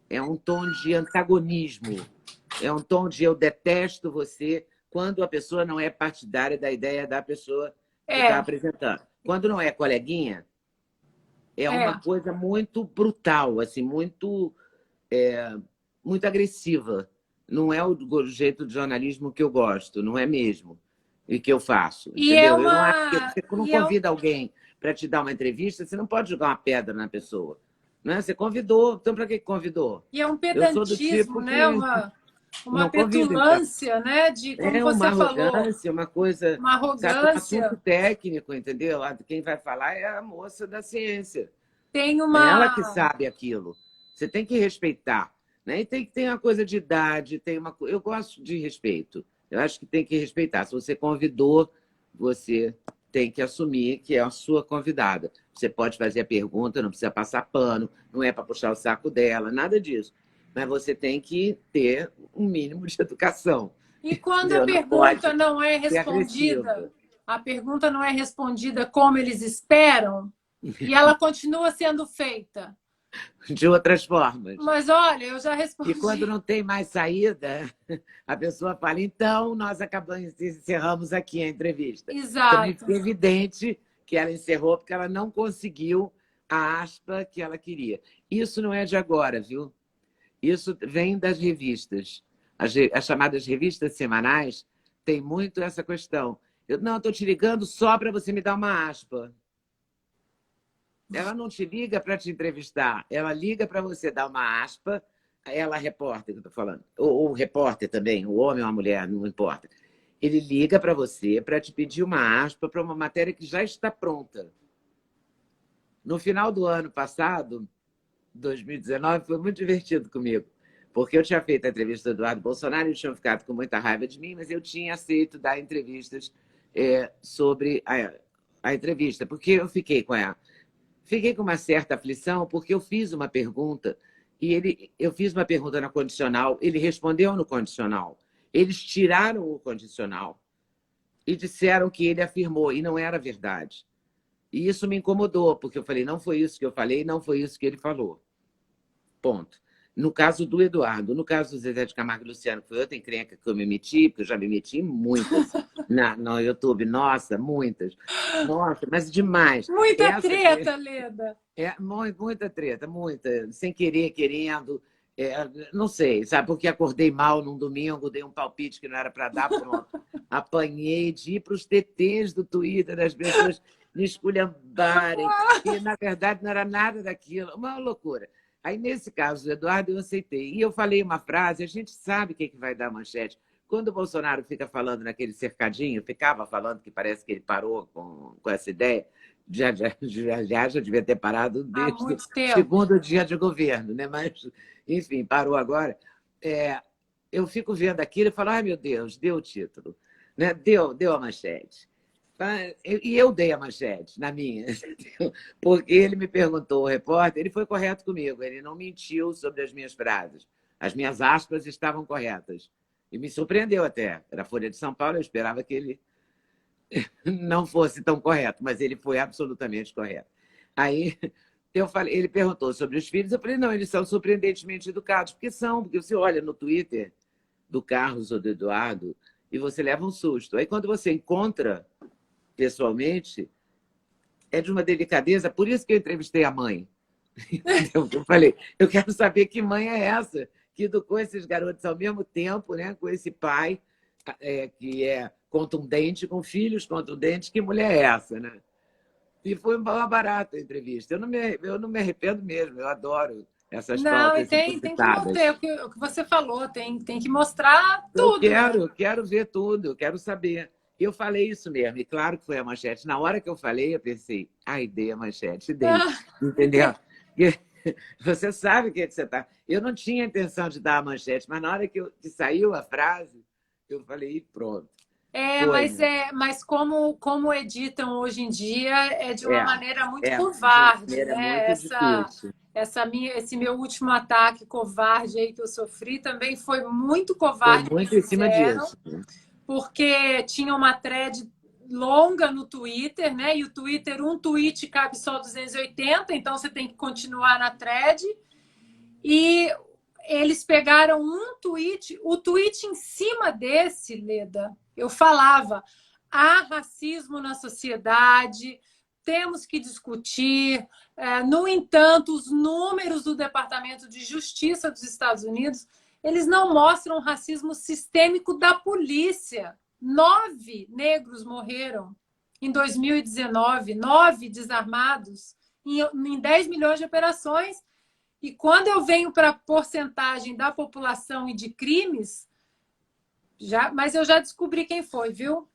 é um tom de antagonismo, é um tom de eu detesto você, quando a pessoa não é partidária da ideia da pessoa que está apresentando. Quando não é coleguinha, é uma coisa muito brutal, assim, muito agressiva. Não é o jeito de jornalismo que eu gosto, não é mesmo, e que eu faço, entendeu? Eu não acho que você não convida alguém para te dar uma entrevista, você não pode jogar uma pedra na pessoa. Né? Você convidou, então para que convidou? E é um Eu sou do pedantismo, tipo né? que Uma não convido, então. petulância, né? De, como É você uma falou, arrogância, uma coisa, uma sabe, um assunto arrogância. técnico, entendeu? Quem vai falar é a moça da ciência. Tem É ela que uma. sabe aquilo. Você tem que respeitar. Né? E tem que ter uma coisa de idade, eu gosto de respeito. Eu acho que tem que respeitar. Se você convidou, você tem que assumir que é a sua convidada. Você pode fazer a pergunta, não precisa passar pano, não é para puxar o saco dela, nada disso. Mas você tem que ter um mínimo de educação. E quando a Entendeu? Não pode pergunta não é ser respondida, agressivo. a pergunta não é respondida como eles esperam, e ela continua sendo feita. De outras formas. Mas olha, eu já E quando respondi. não tem mais saída, a pessoa fala: então, nós encerramos aqui a entrevista. Também Exato. fica evidente que ela encerrou porque ela não conseguiu a aspa que ela queria. Isso não é de agora, viu? Isso vem das revistas. As chamadas revistas semanais têm muito essa questão. Não, estou te ligando só para você me dar uma aspa. Ela não te liga para te entrevistar, ela liga para você dar uma aspa. Ela, repórter, que eu estou falando, ou repórter também, o homem ou a mulher, não importa. Ele liga para você para te pedir uma aspa para uma matéria que já está pronta. No final do ano passado, 2019, foi muito divertido comigo, porque eu tinha feito a entrevista do Eduardo Bolsonaro, eles tinham ficado com muita raiva de mim, mas eu tinha aceito dar entrevistas sobre a entrevista, porque eu fiquei com uma certa aflição, porque eu fiz uma pergunta, eu fiz uma pergunta na condicional, ele respondeu no condicional. Eles tiraram o condicional e disseram que ele afirmou, e não era verdade. E isso me incomodou, porque eu falei: não foi isso que eu falei, não foi isso que ele falou. Ponto. No caso do Eduardo, no caso do Zezé de Camargo e Luciano, foi outra encrenca que eu me meti, porque eu já me meti em muitas, No YouTube. Nossa, muitas. Nossa, mas demais. Muita Essa treta, Leda. muita treta, muita. Sem querer, querendo. Não sei, sabe? Porque acordei mal num domingo, dei um palpite que não era para dar, pronto. Apanhei de ir para os TTs do Twitter, das pessoas me esculhambarem. E, na verdade, não era nada daquilo. Uma loucura. Aí, nesse caso do Eduardo, eu aceitei. E eu falei uma frase, a gente sabe o que vai dar manchete. Quando o Bolsonaro fica falando naquele cercadinho, ficava falando que parece que ele parou com essa ideia, já devia ter parado Há desde o muito tempo. segundo dia de governo, né? Mas, enfim, parou agora. Eu fico vendo aquilo e falo, ai, meu Deus, deu o título, né? Deu a manchete. E eu dei a manchete na minha, porque ele me perguntou, o repórter, ele foi correto comigo, ele não mentiu sobre as minhas frases. As minhas aspas estavam corretas. E me surpreendeu até. Era a Folha de São Paulo, eu esperava que ele não fosse tão correto, mas ele foi absolutamente correto. Aí eu falei, ele perguntou sobre os filhos, eu falei, não, eles são surpreendentemente educados, porque você olha no Twitter do Carlos ou do Eduardo e você leva um susto. Aí quando você encontra pessoalmente, é de uma delicadeza, por isso que eu entrevistei a mãe. Eu falei, eu quero saber que mãe é essa que educou esses garotos ao mesmo tempo, né, com esse pai que é contundente, com filhos contundentes. Que mulher é essa, né? E foi uma barata a entrevista. Eu não me arrependo mesmo, eu adoro essas Não, e pautas tem que inusitadas. manter o que você falou, tem que mostrar tudo, né? Eu quero ver tudo, eu quero saber. Eu falei isso mesmo, e claro que foi a manchete. Na hora que eu falei, eu pensei, ai, dei a manchete, dei. Entendeu? Você sabe o que você está. Eu não tinha intenção de dar a manchete, mas na hora que saiu a frase, eu falei, pronto. Foi, né? Mas como editam hoje em dia é de uma maneira muito de covarde, maneira né? muito difícil. Esse meu último ataque covarde aí que eu sofri também foi muito Foi covarde que muito em cima fizeram, disso. porque tinha uma thread longa no Twitter, né? E o Twitter, um tweet cabe só 280, então você tem que continuar na thread. E eles pegaram um tweet, o tweet em cima desse, Leda, eu falava, há racismo na sociedade, temos que discutir. No entanto, os números do Departamento de Justiça dos Estados Unidos, eles não mostram racismo sistêmico da polícia. 9 negros morreram em 2019, 9 desarmados, em 10 milhões de operações. E quando eu venho para a porcentagem da população e de crimes, mas eu já descobri quem foi, viu?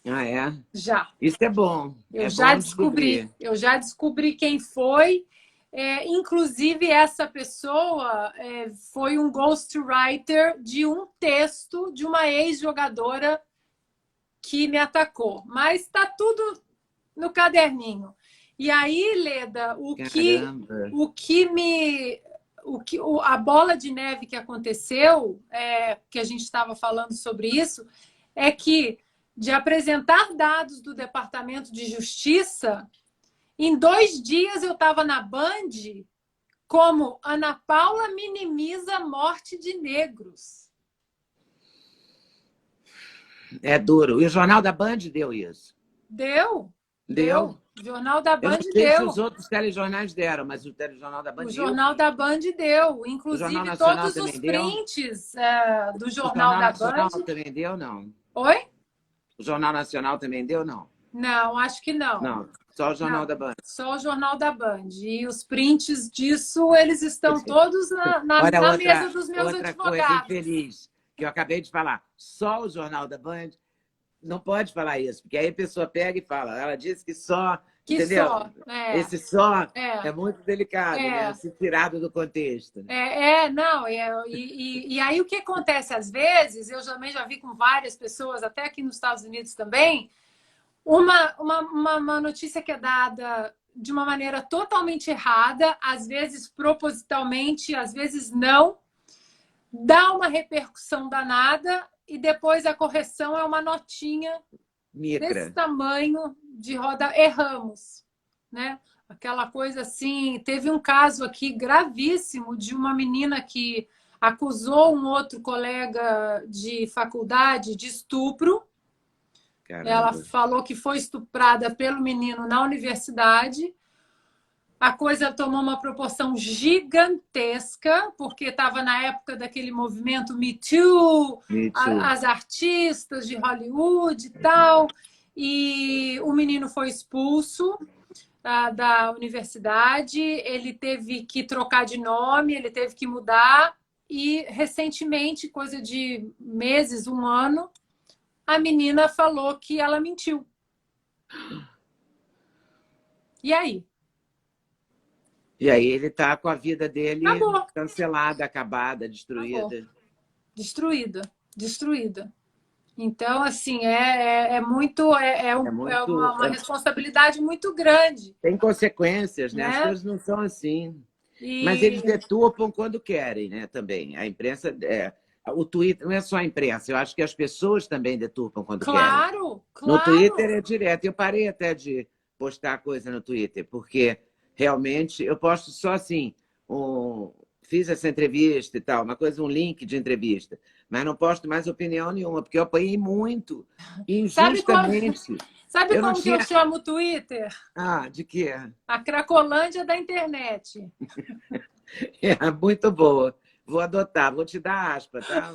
Ah, é? Já. Isso é bom. Eu já descobri quem foi. Inclusive, essa pessoa foi um ghostwriter de um texto de uma ex-jogadora que me atacou. Mas está tudo no caderninho. E aí, Leda, a bola de neve que aconteceu, que a gente estava falando sobre isso, é que de apresentar dados do Departamento de Justiça, em 2 dias eu estava na Band como Ana Paula minimiza a morte de negros. É duro. E o Jornal da Band deu isso? Deu. O Jornal da Band eu não sei deu. Se os outros telejornais deram, mas o telejornal da Band O Jornal da Band deu. Inclusive, todos os prints do Jornal da Band. O Jornal Nacional também deu, não? Oi? O Jornal Nacional também deu, não? Não, acho que não. Não, só o Jornal da Band. Só o Jornal da Band. E os prints disso, eles estão todos na mesa dos meus outra advogados. Coisa infeliz, que eu acabei de falar. Só o Jornal da Band não pode falar isso, porque aí a pessoa pega e fala. Ela disse que só... Que entendeu? só. Esse só é muito delicado, né? Se tirado do contexto. Não. E aí o que acontece às vezes, eu também já vi com várias pessoas, até aqui nos Estados Unidos também, uma notícia que é dada de uma maneira totalmente errada, às vezes propositalmente, às vezes não, dá uma repercussão danada e depois a correção é uma notinha desse tamanho de roda. Erramos, né? Aquela coisa assim. Teve um caso aqui gravíssimo de uma menina que acusou um outro colega de faculdade de estupro. Ela Caramba. falou que foi estuprada pelo menino na universidade. A coisa tomou uma proporção gigantesca, porque estava na época daquele movimento Me Too, Me too. as artistas de Hollywood e tal. E o menino foi expulso da universidade, ele teve que trocar de nome, ele teve que mudar. E recentemente, coisa de meses, um ano, a menina falou que ela mentiu. E aí? E aí ele está com a vida dele Acabou, cancelada, acabada, acabou. destruída. Destruída, destruída. Então, assim, muito, É é muito. uma responsabilidade muito grande, Tem consequências, né? As né? coisas não são assim. Mas eles E deturpam quando querem, né? Também. A imprensa. O Twitter não é só a imprensa, eu acho que as pessoas também deturpam quando querem. claro, No Twitter claro. é direto. Eu parei até de postar coisa no Twitter, porque realmente eu posto só assim, fiz essa entrevista e tal, uma coisa, um link de entrevista, mas não posto mais opinião nenhuma, porque eu apanhei muito, Sabe como, injustamente. sabe Eu não como que eu tinha. chamo o Twitter? Ah, de quê? A Cracolândia da internet. É muito boa. Vou adotar, vou te dar aspa, tá?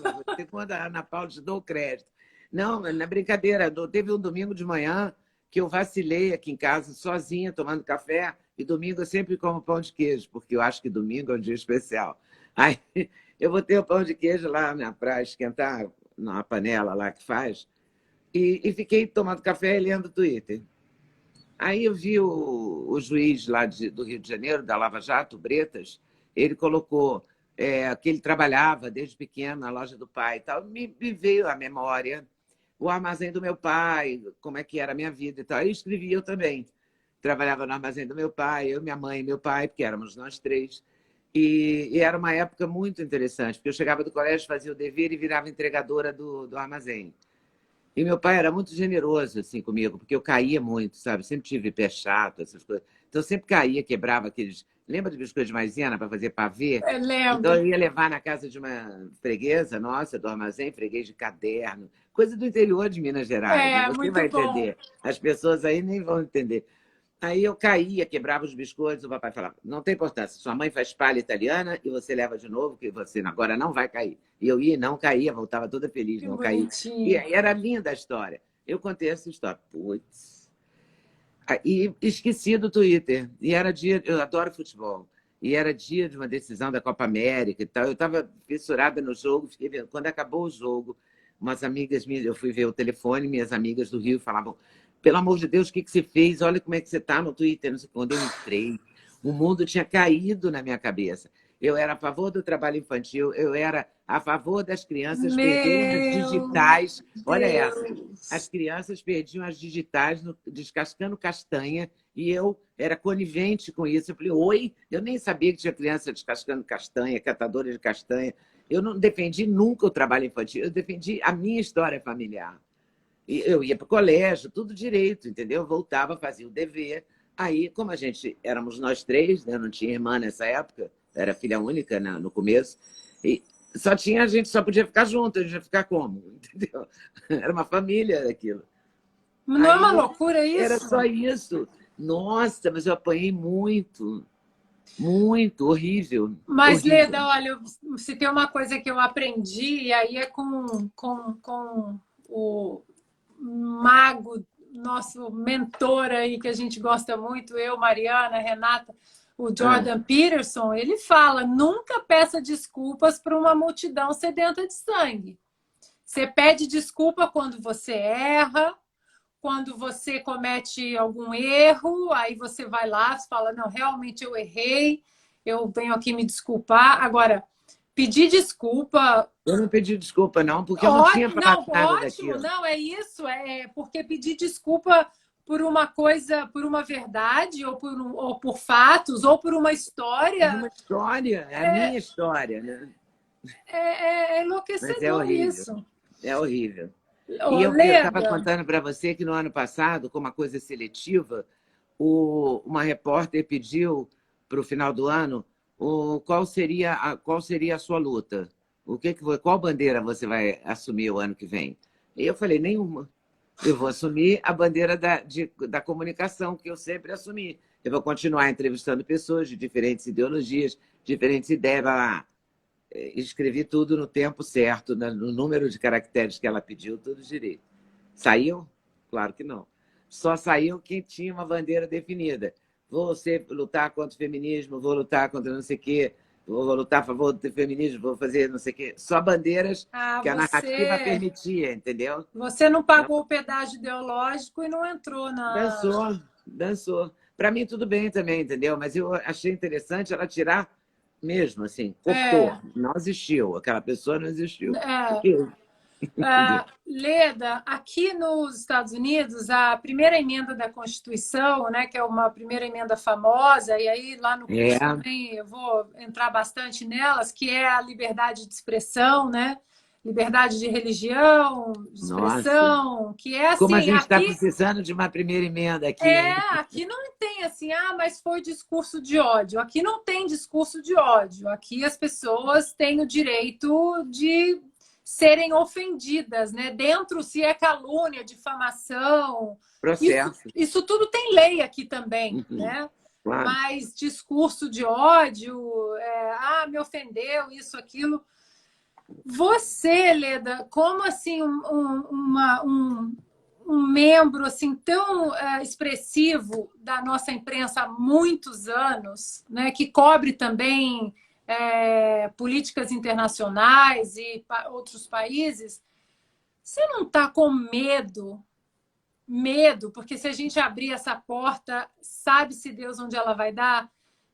Quando a Ana Paula te dou o crédito. Não, na brincadeira, teve um domingo de manhã que eu vacilei aqui em casa, sozinha, tomando café, e domingo eu sempre como pão de queijo, porque eu acho que domingo é um dia especial. Aí eu botei o pão de queijo lá para esquentar na panela lá que faz, e fiquei tomando café e lendo o Twitter. Aí eu vi o juiz lá do Rio de Janeiro, da Lava Jato, Bretas, ele colocou que ele trabalhava desde pequeno na loja do pai e tal. Me veio à memória o armazém do meu pai, como é que era a minha vida e tal. Aí escrevi eu também. Trabalhava no armazém do meu pai, eu, minha mãe e meu pai, porque éramos nós três. E era uma época muito interessante, porque eu chegava do colégio, fazia o dever e virava entregadora do armazém. E meu pai era muito generoso assim comigo, porque eu caía muito, sabe? Sempre tive pé chato, essas coisas. Então eu sempre caía, quebrava aqueles. Lembra de biscoito de maisena para fazer pavê? Eu Então lembro. eu ia levar na casa de uma freguesa nossa, do armazém, freguês de caderno, coisa do interior de Minas Gerais, né? É, Você muito vai bom. entender. As pessoas aí nem vão entender. Aí eu caía, quebrava os biscoitos, o papai falava, não tem importância, sua mãe faz palha italiana e você leva de novo, que você agora não vai cair. E eu ia, não caía, voltava toda feliz, Que não caí. E bonitinho. aí era linda a história. Eu contei essa história. Putz. E esqueci do Twitter. E era dia, eu adoro futebol. E era dia de uma decisão da Copa América e tal. Eu estava fissurada no jogo, fiquei vendo. Quando acabou o jogo, umas amigas minhas, eu fui ver o telefone, minhas amigas do Rio falavam: pelo amor de Deus, o que você fez? Olha como é que você está no Twitter. Não sei quando eu entrei, o mundo tinha caído na minha cabeça. Eu era a favor do trabalho infantil, eu era a favor das crianças perderem as Meu digitais. Olha essa. As Deus. crianças perdiam as digitais descascando castanha e eu era conivente com isso. Eu falei, oi, eu nem sabia que tinha criança descascando castanha, catadora de castanha. Eu não defendi nunca o trabalho infantil, eu defendi a minha história familiar. E eu ia para o colégio, tudo direito, entendeu? Eu voltava, fazia o dever. Aí, como a gente éramos nós três, né? Não tinha irmã nessa época, era filha única no começo, e só tinha a gente, só podia ficar junto, a gente ia ficar como? Entendeu? Era uma família aquilo. Não é uma Aí loucura era isso? só isso. Nossa, mas eu apanhei muito, muito, horrível, Mas, horrível. Leda, olha, se tem uma coisa que eu aprendi, e aí é com o mago, nosso mentor aí, que a gente gosta muito, eu, Mariana, Renata, o Ah, Jordan Peterson, ele fala: nunca peça desculpas para uma multidão sedenta de sangue. Você pede desculpa quando você erra, quando você comete algum erro, aí você vai lá e fala: não, realmente eu errei, eu venho aqui me desculpar. Agora, pedir desculpa. eu não pedi desculpa, não, porque eu não tinha falado Não, nada ótimo, daquilo. não, é isso, é porque pedir desculpa por uma coisa, por uma verdade, ou por fatos, ou por uma Por história, uma história, é a minha história, né? é Mas é enlouquecedor horrível, isso. é horrível. Ô, E eu estava Leda, contando para você que no ano passado, com uma coisa seletiva, uma repórter pediu para o final do ano qual seria a sua luta? Qual bandeira você vai assumir o ano que vem? E eu falei, nenhuma. Eu vou assumir a bandeira da comunicação, que eu sempre assumi. Eu vou continuar entrevistando pessoas de diferentes ideologias, diferentes ideias. Escrevi tudo no tempo certo, no número de caracteres que ela pediu, tudo direito. Saiu? Claro que não. Só saiu quem tinha uma bandeira definida. Vou lutar contra o feminismo, vou lutar contra não sei o quê, vou lutar a favor do feminismo, vou fazer não sei o quê. Só bandeiras Ah, que a narrativa permitia, entendeu? você não pagou o pedágio ideológico e não entrou na... Dançou, dançou. Para mim, tudo bem também, entendeu? Mas eu achei interessante ela tirar mesmo, assim, cortou. É, Não existiu. Aquela pessoa não existiu. é, Porque, entendeu? Leda, aqui nos Estados Unidos, a primeira emenda da Constituição, né, que é uma primeira emenda famosa, e aí lá no curso É, também eu vou entrar bastante nelas, que é a liberdade de expressão, né? Liberdade de religião, de nossa. expressão, que é Como a assim, gente está aqui precisando de uma primeira emenda aqui, hein? aqui não tem assim, mas foi discurso de ódio. Aqui não tem discurso de ódio. Aqui as pessoas têm o direito de serem ofendidas, né? Dentro, se é calúnia, difamação, Processo. isso tudo tem lei aqui também, Uhum, né? claro. Mas discurso de ódio, me ofendeu, isso, aquilo. Você, Leda, como assim um membro assim tão expressivo da nossa imprensa há muitos anos, né, que cobre também políticas internacionais e outros países, você não está com medo? Medo, porque se a gente abrir essa porta, sabe-se Deus onde ela vai dar,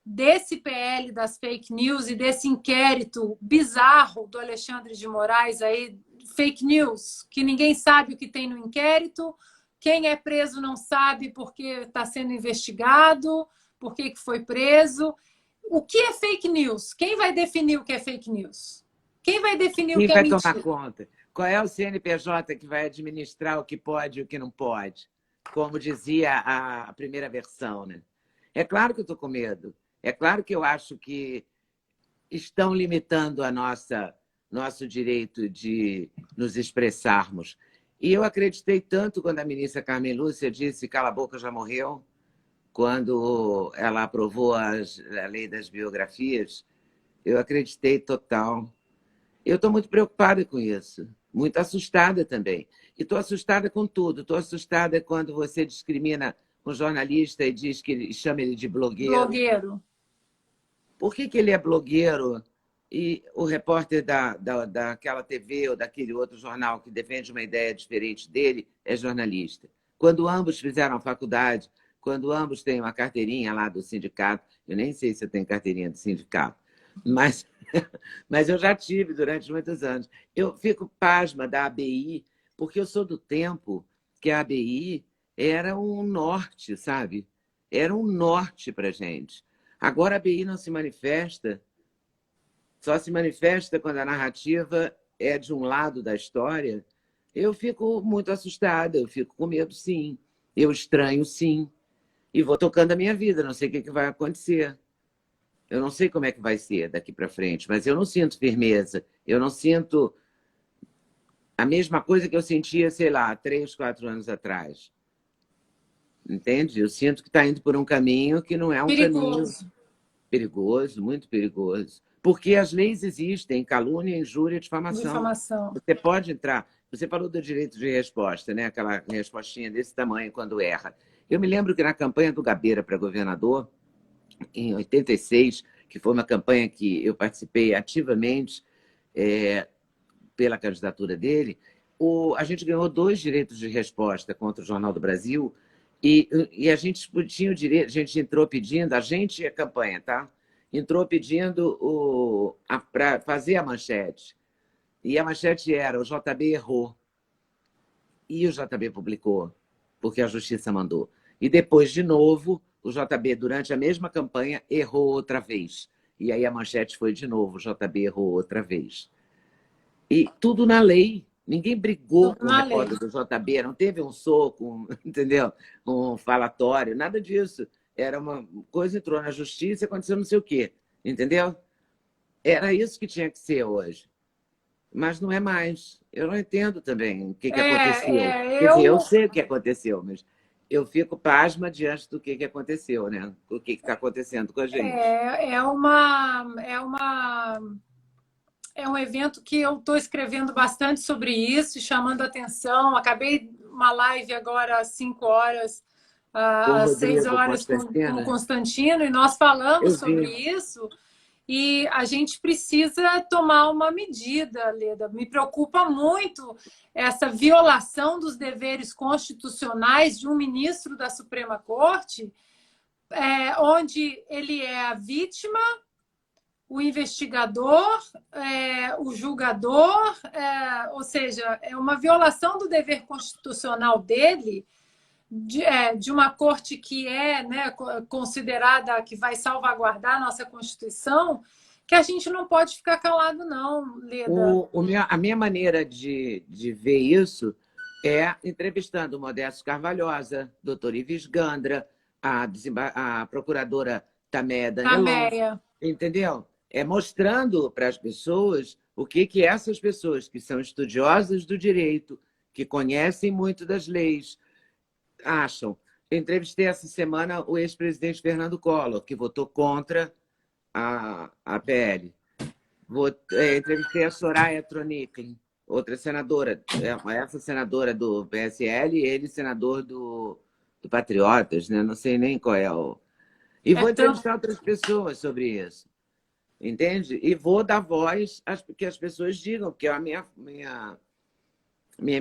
desse PL das fake news e desse inquérito bizarro do Alexandre de Moraes aí, fake news, que ninguém sabe o que tem no inquérito, quem é preso não sabe porque está sendo investigado, por que foi preso. O que é fake news? Quem vai definir o que é fake news? Quem vai definir o Quem que é vai tomar mentira? conta? Qual é o CNPJ que vai administrar o que pode e o que não pode? Como dizia a primeira versão, né? É claro que eu estou com medo. É claro que eu acho que estão limitando nosso direito de nos expressarmos. E eu acreditei tanto quando a ministra Carmen Lúcia disse cala a boca, já morreu, quando ela aprovou a lei das biografias, eu acreditei total. Eu estou muito preocupada com isso, muito assustada também. E estou assustada com tudo. Estou assustada quando você discrimina um jornalista e diz que chama ele de blogueiro. Blogueiro. Por que ele é blogueiro e o repórter daquela TV ou daquele outro jornal que defende uma ideia diferente dele é jornalista? Quando ambos fizeram a faculdade, quando ambos têm uma carteirinha lá do sindicato, eu nem sei se eu tenho carteirinha do sindicato, mas, mas eu já tive durante muitos anos. Eu fico pasma da ABI, porque eu sou do tempo que a ABI era um norte, sabe? Era um norte para a gente. Agora a ABI não se manifesta, só se manifesta quando a narrativa é de um lado da história. Eu fico muito assustada, eu fico com medo, sim. Eu estranho, sim. E vou tocando a minha vida, não sei o que vai acontecer. Eu não sei como é que vai ser daqui para frente, mas eu não sinto firmeza. Eu não sinto a mesma coisa que eu sentia, sei lá, 3, 4 anos atrás. Entende? Eu sinto que está indo por um caminho que não é um caminho Perigoso. perigoso, muito perigoso. Porque as leis existem, calúnia, injúria, difamação. Difamação. Você pode entrar. Você falou do direito de resposta, né? Aquela respostinha desse tamanho quando erra. Eu me lembro que na campanha do Gabeira para governador, em 86, que foi uma campanha que eu participei ativamente pela candidatura dele, a gente ganhou 2 direitos de resposta contra o Jornal do Brasil e a gente tinha o direito, a gente entrou pedindo, a gente e a campanha, tá? Entrou pedindo para fazer a manchete. E a manchete era: o JB errou. E o JB publicou, porque a justiça mandou. E depois, de novo, o JB, durante a mesma campanha, errou outra vez. E aí a manchete foi de novo: o JB errou outra vez. E tudo na lei. Ninguém brigou Tudo com o na lei. repórter do JB, não teve um soco, entendeu? Um falatório, nada disso. Era uma coisa, entrou na justiça e aconteceu não sei o quê, entendeu? Era isso que tinha que ser hoje. mas não é mais. Eu não entendo também o que aconteceu. É, Quer dizer, eu eu sei o que aconteceu, mas eu fico pasma diante do que aconteceu, né? O que está acontecendo com a gente. é um evento que eu estou escrevendo bastante sobre isso, chamando atenção. Acabei uma live agora às 5 horas, Com o às 6 Rodrigo horas com o Constantina, Constantino, e nós falamos eu vi. sobre isso. E a gente precisa tomar uma medida, Leda. Me preocupa muito essa violação dos deveres constitucionais de um ministro da Suprema Corte, onde ele é a vítima, o investigador, o julgador, ou seja, é uma violação do dever constitucional dele, de uma corte que é, né, considerada que vai salvaguardar a nossa Constituição, que a gente não pode ficar calado, não, Leda. A minha maneira de ver isso é entrevistando o Modesto Carvalhosa, doutor Ives Gandra, a procuradora Tameia Danielon, Tameia. entendeu? É mostrando para as pessoas o que essas pessoas que são estudiosas do direito, que conhecem muito das leis, acham. Eu entrevistei essa semana o ex-presidente Fernando Collor, que votou contra a PL. Entrevistei a Soraya Tronic, outra senadora, essa senadora do PSL e ele senador do Patriotas, né? Não sei nem qual é o... E vou entrevistar outras pessoas sobre isso, entende? E vou dar voz que as pessoas digam, que é a minha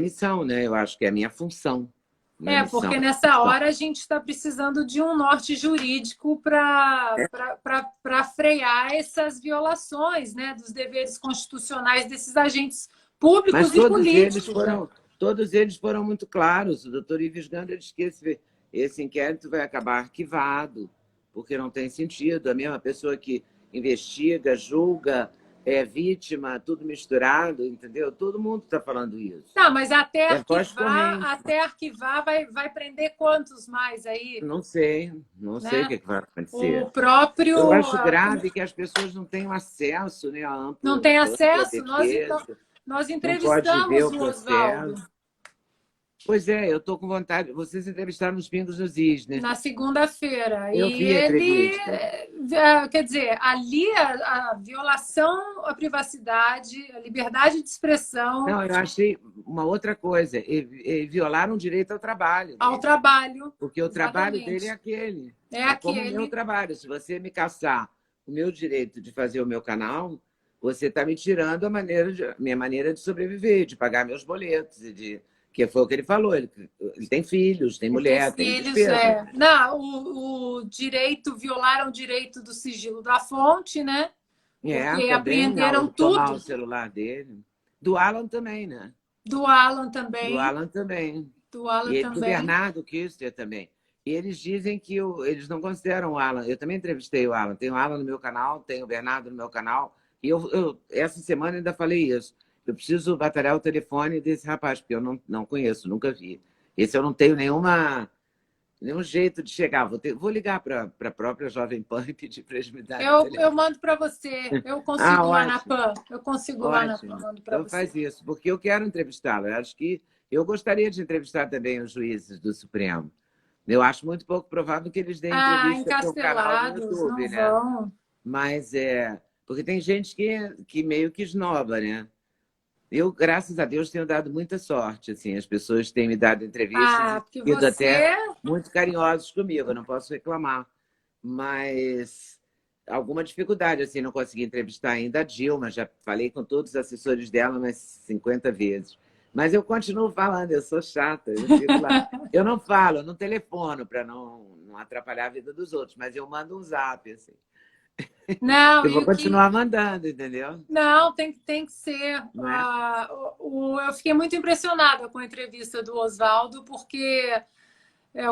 missão, né? Eu acho que é a minha função. Porque nessa hora a gente está precisando de um norte jurídico para frear essas violações, né, dos deveres constitucionais desses agentes públicos e políticos. Todos eles foram muito claros. O doutor Ives Gandra disse que esse inquérito vai acabar arquivado, porque não tem sentido. A mesma pessoa que investiga, julga, é vítima, tudo misturado, entendeu? Todo mundo está falando isso. Tá, mas até arquivar vai prender quantos mais aí? Não sei o que vai acontecer. O próprio... Eu acho grave que as pessoas não tenham acesso, né, a amplo. Não tem acesso? Nós entrevistamos o Oswaldo. Pois é, eu estou com vontade. Vocês entrevistaram os Pingos nos Is, né? Na segunda-feira. Eu vi a entrevista. Quer dizer, ali a violação à privacidade, a liberdade de expressão... Não, eu achei uma outra coisa. Violaram o direito ao trabalho. Ao trabalho. Porque o trabalho dele é aquele. É como o meu trabalho. Se você me caçar o meu direito de fazer o meu canal, você está me tirando a minha maneira de sobreviver, de pagar meus boletos e de... Que foi o que ele falou, ele tem filhos, tem mulher, tem despesa. Não, o direito, violaram o direito do sigilo da fonte, né? Porque apreenderam tudo. Tomar o celular dele. Do Alan também, né? Do Alan também. E do Bernardo Kister também. E eles dizem que eles não consideram o Alan. Eu também entrevistei o Alan. Tem o Alan no meu canal, tem o Bernardo no meu canal. E eu essa semana ainda falei isso. Eu preciso batalhar o telefone desse rapaz, porque eu não conheço, nunca vi. Esse eu não tenho nenhum jeito de chegar. Vou ligar para a própria Jovem Pan e pedir para eles me darem o telefone. Eu mando para você. Eu consigo lá na Pan. Eu consigo lá na Pan. Mando para você. Então faz isso, porque eu quero entrevistá-lo. Eu acho que eu gostaria de entrevistar também os juízes do Supremo. Eu acho muito pouco provável que eles deem entrevista para o canal do YouTube, né? Vão. Mas porque tem gente que meio que esnoba, né? Eu, graças a Deus, tenho dado muita sorte. Assim, as pessoas têm me dado entrevistas e sido até muito carinhosos comigo, eu não posso reclamar. Mas alguma dificuldade, assim, não consegui entrevistar ainda a Dilma, já falei com todos os assessores dela umas 50 vezes. Mas eu continuo falando, eu sou chata, eu fico lá. Eu não falo, eu não telefono para não atrapalhar a vida dos outros, mas eu mando um zap, assim. Não, eu vou continuar mandando, entendeu? Não, tem que ser. Eu fiquei muito impressionada com a entrevista do Oswaldo, porque,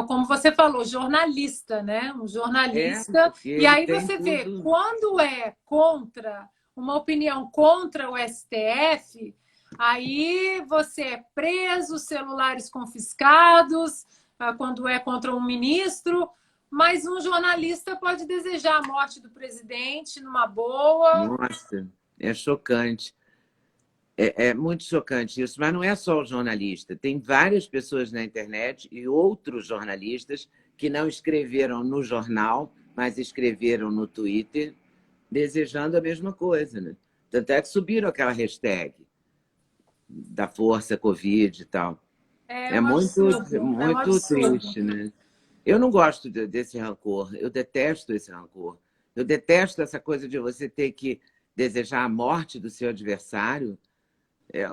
como você falou, jornalista, né? Um jornalista. E aí você vê, quando é contra uma opinião contra o STF, aí você é preso, celulares confiscados, quando é contra um ministro. Mas um jornalista pode desejar a morte do presidente numa boa. Nossa, é chocante. É muito chocante isso, mas não é só o jornalista. Tem várias pessoas na internet e outros jornalistas que não escreveram no jornal, mas escreveram no Twitter, desejando a mesma coisa, né? Tanto é que subiram aquela hashtag da força Covid e tal. É É um muito, absurdo, é um muito absurdo. triste, né? Eu não gosto desse rancor, eu detesto esse rancor. Eu detesto essa coisa de você ter que desejar a morte do seu adversário. É,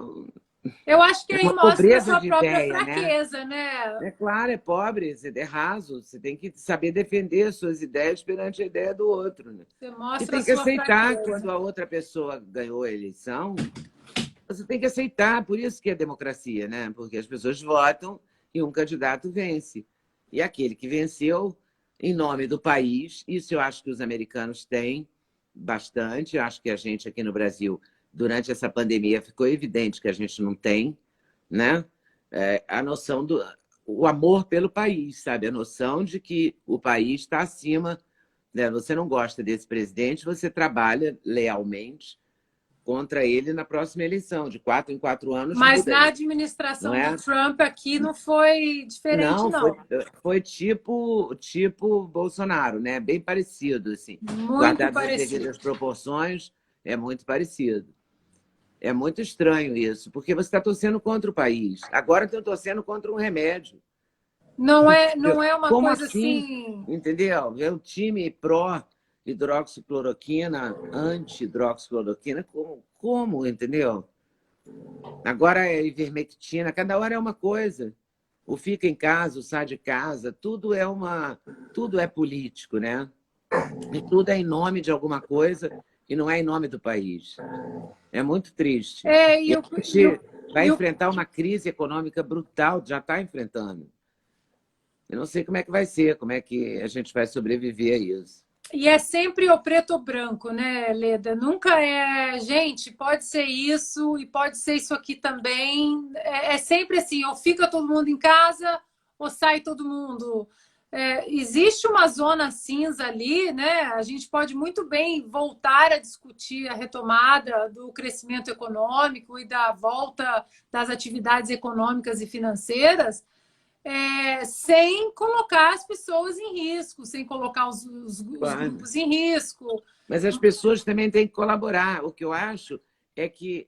Eu acho que é aí uma mostra a pobreza sua de própria ideia, né? fraqueza, né? É claro, é pobre, é raso. Você tem que saber defender suas ideias perante a ideia do outro, né? Você E mostra a tem que sua aceitar quando fraqueza. a outra pessoa ganhou a eleição. Você tem que aceitar, por isso que é democracia, né? Porque as pessoas votam e um candidato vence. E aquele que venceu, em nome do país, isso eu acho que os americanos têm bastante. Eu acho que a gente aqui no Brasil, durante essa pandemia, ficou evidente que a gente não tem, né? A noção do o amor pelo país, sabe? A noção de que o país está acima, né? Você não gosta desse presidente, você trabalha lealmente contra ele na próxima eleição. De 4 em 4 anos Mas muda na isso, não administração do é? Trump aqui não foi diferente, Não, não. foi tipo Bolsonaro, né? Bem parecido, assim. Muito Guardadas as parecido. devidas proporções, é muito parecido. É muito estranho isso, porque você está torcendo contra o país. Agora estão torcendo contra um remédio. Não é uma Como coisa assim? assim. Entendeu? É o time pró-hidroxicloroquina, anti-hidroxicloroquina, como, entendeu? Agora é ivermectina, cada hora é uma coisa. O fica em casa, o sai de casa, tudo é político, né? E tudo é em nome de alguma coisa e não é em nome do país. É muito triste. É, E a gente vai e o enfrentar uma crise econômica brutal, já está enfrentando. Eu não sei como é que vai ser, como é que a gente vai sobreviver a isso. E é sempre o preto ou branco, né, Leda? Nunca é, gente, pode ser isso e pode ser isso aqui também. É sempre assim, ou fica todo mundo em casa ou sai todo mundo. Existe uma zona cinza ali, né? A gente pode muito bem voltar a discutir a retomada do crescimento econômico e da volta das atividades econômicas e financeiras, sem colocar as pessoas em risco, sem colocar os Claro. grupos em risco. Mas as pessoas também têm que colaborar. O que eu acho é que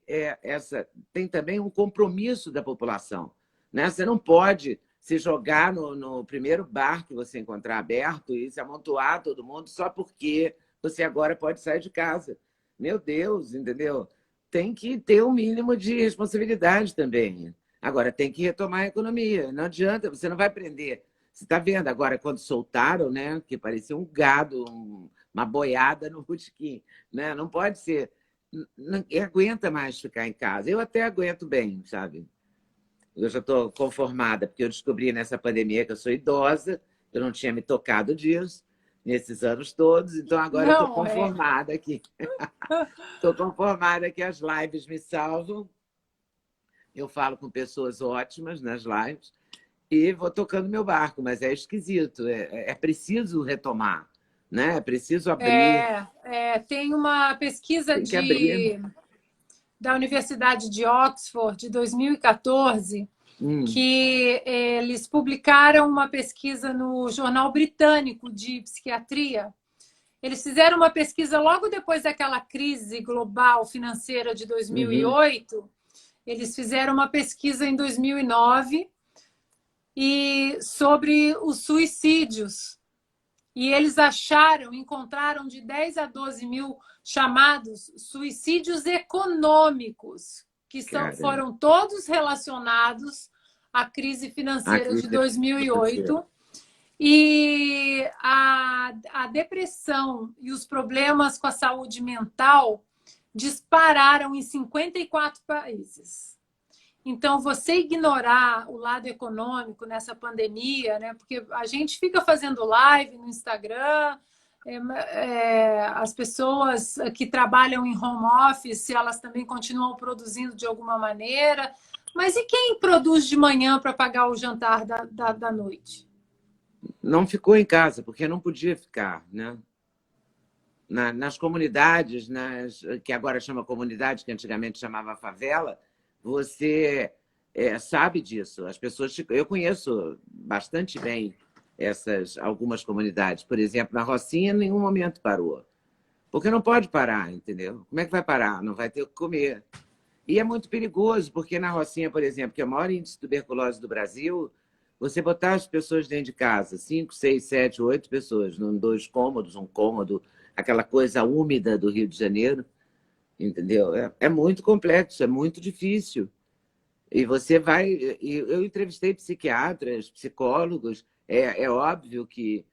tem também um compromisso da população, né? Você não pode se jogar no primeiro bar que você encontrar aberto e se amontoar todo mundo só porque você agora pode sair de casa. Meu Deus, entendeu? Tem que ter um mínimo de responsabilidade também. Agora, tem que retomar a economia. Não adianta, você não vai prender. Você está vendo agora quando soltaram, né? Que parecia um gado, uma boiada no botequim, né? Não pode ser. Não aguenta mais ficar em casa. Eu até aguento bem, sabe? Eu já estou conformada, porque eu descobri nessa pandemia que eu sou idosa, eu não tinha me tocado disso nesses anos todos, então agora eu estou Não, conformada aqui. Estou conformada que as lives me salvam. Eu falo com pessoas ótimas nas lives e vou tocando meu barco, mas é esquisito, é preciso retomar, né? É preciso abrir, tem uma pesquisa tem que abrir. da Universidade de Oxford, de 2014, Hum, que eles publicaram uma pesquisa no Jornal Britânico de Psiquiatria. Eles fizeram uma pesquisa logo depois daquela crise global financeira de uhum, 2008. Eles fizeram uma pesquisa em 2009 sobre os suicídios. E eles encontraram de 10 a 12 mil chamados suicídios econômicos, que cara, foram todos relacionados à crise a financeira de crise financeira. 2008. E a depressão e os problemas com a saúde mental dispararam em 54 países. Então, você ignorar o lado econômico nessa pandemia, né? Porque a gente fica fazendo live no Instagram, as pessoas que trabalham em home office, elas também continuam produzindo de alguma maneira. Mas e quem produz de manhã para pagar o jantar da noite? Não ficou em casa, porque não podia ficar, né? nas comunidades, que agora chama comunidade, que antigamente chamava favela, você sabe disso. As pessoas, eu conheço bastante bem algumas comunidades. Por exemplo, na Rocinha, em nenhum momento parou. Porque não pode parar, entendeu? Como é que vai parar? Não vai ter o que comer. E é muito perigoso, porque na Rocinha, por exemplo, que é o maior índice de tuberculose do Brasil, você botar as pessoas dentro de casa, 5, 6, 7, 8 pessoas, em 2 cômodos, um cômodo, aquela coisa úmida do Rio de Janeiro, entendeu? É muito complexo, é muito difícil. E você vai... Eu entrevistei psiquiatras, psicólogos, é óbvio que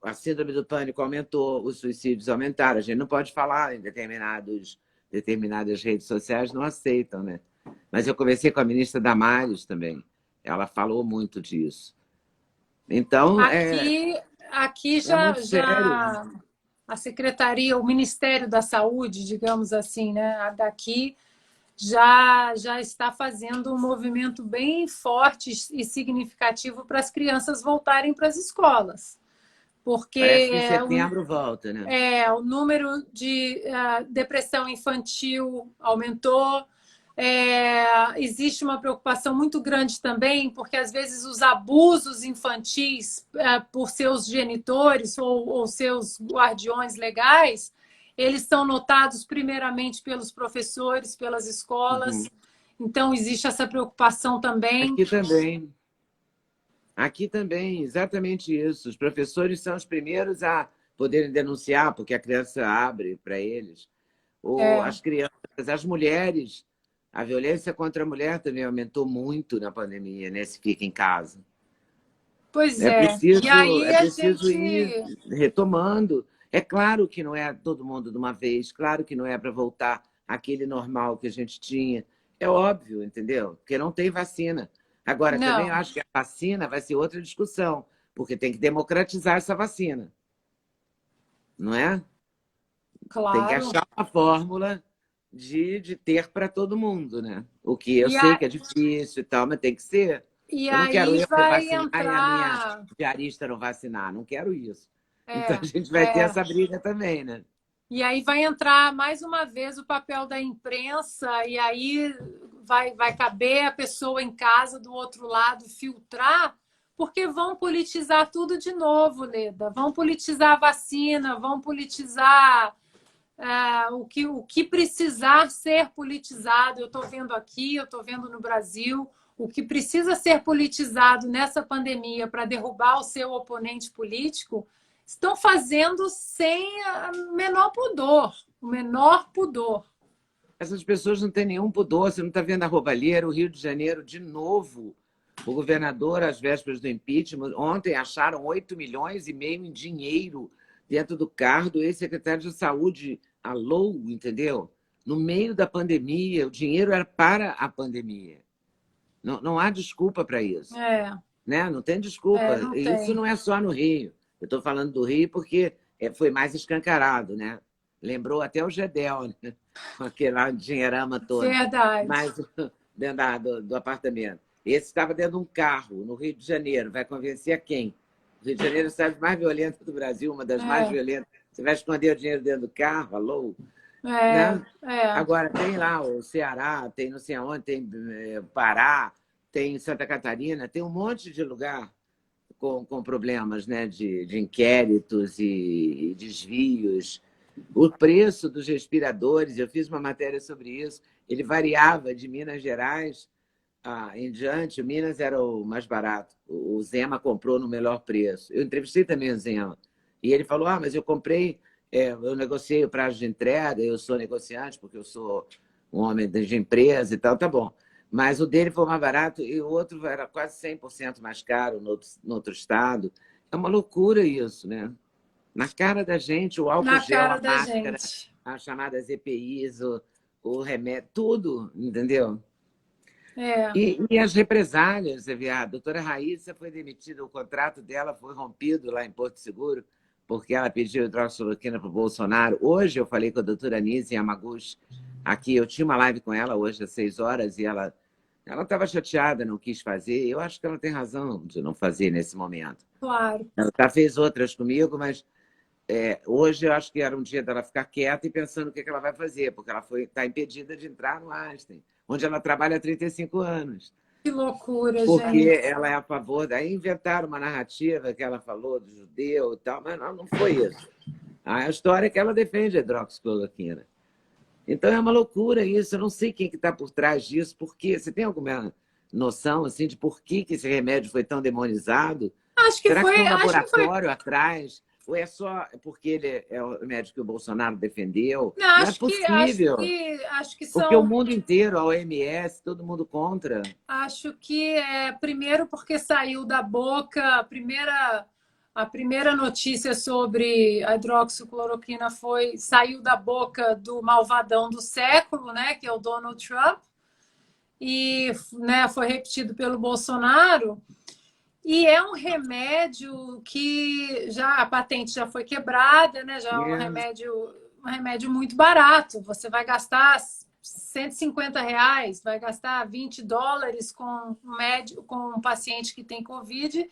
a síndrome do pânico aumentou, os suicídios aumentaram. A gente não pode falar em determinadas redes sociais, não aceitam, né? Mas eu conversei com a ministra Damares também. Ela falou muito disso. Então, Aqui muito sério. a Secretaria, o Ministério da Saúde, digamos assim, né? Daqui já está fazendo um movimento bem forte e significativo para as crianças voltarem para as escolas. Porque parece que em setembro volta, né? O número de depressão infantil aumentou. Existe uma preocupação muito grande também, porque às vezes os abusos infantis por seus genitores ou seus guardiões legais, eles são notados primeiramente pelos professores, pelas escolas. Uhum. Então, existe essa preocupação também. Aqui também. Aqui também, exatamente isso. Os professores são os primeiros a poderem denunciar, porque a criança abre para eles. Ou as crianças, as mulheres. A violência contra a mulher também aumentou muito na pandemia, né? Se fica em casa. Pois É preciso, E aí é preciso ir retomando. É claro que não é todo mundo de uma vez, claro que não é para voltar àquele normal que a gente tinha. É óbvio, entendeu? Porque não tem vacina. Agora, também eu acho que a vacina vai ser outra discussão, porque tem que democratizar essa vacina. Não é? Claro. Tem que achar uma fórmula de ter para todo mundo, né? O que eu sei que é difícil e tal, mas tem que ser. Eu não quero eu vacinar e a minha diarista não vacinar. Não quero isso. Então a gente vai ter essa briga também, né? E aí vai entrar mais uma vez o papel da imprensa, e aí vai caber a pessoa em casa do outro lado filtrar, porque vão politizar tudo de novo, Leda. Vão politizar a vacina, vão politizar o que precisar ser politizado. Eu estou vendo aqui, eu estou vendo no Brasil. O que precisa ser politizado nessa pandemia para derrubar o seu oponente político, estão fazendo sem o menor pudor. Essas pessoas não têm nenhum pudor. Você não está vendo a roubalheira, o Rio de Janeiro, de novo. O governador, às vésperas do impeachment, ontem acharam 8,5 milhões em dinheiro dentro do carro do ex-secretário de Saúde, alô, entendeu? No meio da pandemia, o dinheiro era para a pandemia. Não há desculpa para isso. Né? Não tem desculpa. Não Isso tem. não é só no Rio. Eu estou falando do Rio porque foi mais escancarado, né? Lembrou até o Gedel, né? Com aquele lá dinheirama todo. Verdade. Mas dentro do apartamento. Esse estava dentro de um carro, no Rio de Janeiro. Vai convencer a quem? O Rio de Janeiro é a cidade mais violenta do Brasil, uma das mais violentas. Você vai esconder o dinheiro dentro do carro? Alô? Né? Agora, tem lá o Ceará, tem não sei aonde, tem Pará, tem Santa Catarina, tem um monte de lugar com problemas, né, de inquéritos e desvios. O preço dos respiradores, eu fiz uma matéria sobre isso, ele variava de Minas Gerais em diante. O Minas era o mais barato, o Zema comprou no melhor preço. Eu entrevistei também o Zema, e ele falou, mas eu comprei, eu negociei o prazo de entrega, eu sou negociante porque eu sou um homem de empresa e tal, tá bom. Mas o dele foi mais barato e o outro era quase 100% mais caro no outro estado. É uma loucura isso, né? Na cara da gente, o álcool gel, a máscara, as chamadas EPIs, o remédio, tudo, entendeu? E as represálias, você vê, a doutora Raíssa foi demitida, o contrato dela foi rompido lá em Porto Seguro, porque ela pediu hidroxicloroquina para o Bolsonaro. Hoje eu falei com a doutora Nise Yamaguchi, aqui, eu tinha uma live com ela hoje às 6 horas, e ela estava chateada, não quis fazer. Eu acho que ela tem razão de não fazer nesse momento. Claro. Ela já fez outras comigo, mas hoje eu acho que era um dia dela ficar quieta e pensando o que ela vai fazer, porque ela está impedida de entrar no Einstein, onde ela trabalha há 35 anos. Que loucura, Porque gente. ela é a favor, daí inventaram uma narrativa que ela falou do judeu e tal, mas não foi isso. A história é que ela defende a hidroxicloroquina. Então é uma loucura isso, eu não sei quem que está por trás disso, porque você tem alguma noção assim, de por que esse remédio foi tão demonizado? Acho que Será que foi, tem um acho que foi. laboratório atrás? Ou é só porque ele é o remédio que o Bolsonaro defendeu? Não, Não é possível, acho que porque o são. mundo inteiro, a OMS, todo mundo contra. Acho que primeiro porque saiu da boca a primeira notícia sobre a hidroxicloroquina saiu da boca do malvadão do século, né, que é o Donald Trump, e né, foi repetido pelo Bolsonaro. E é um remédio que a patente já foi quebrada, né? Já é um remédio muito barato. Você vai gastar R$ 150, vai gastar US$ 20 com um paciente que tem Covid,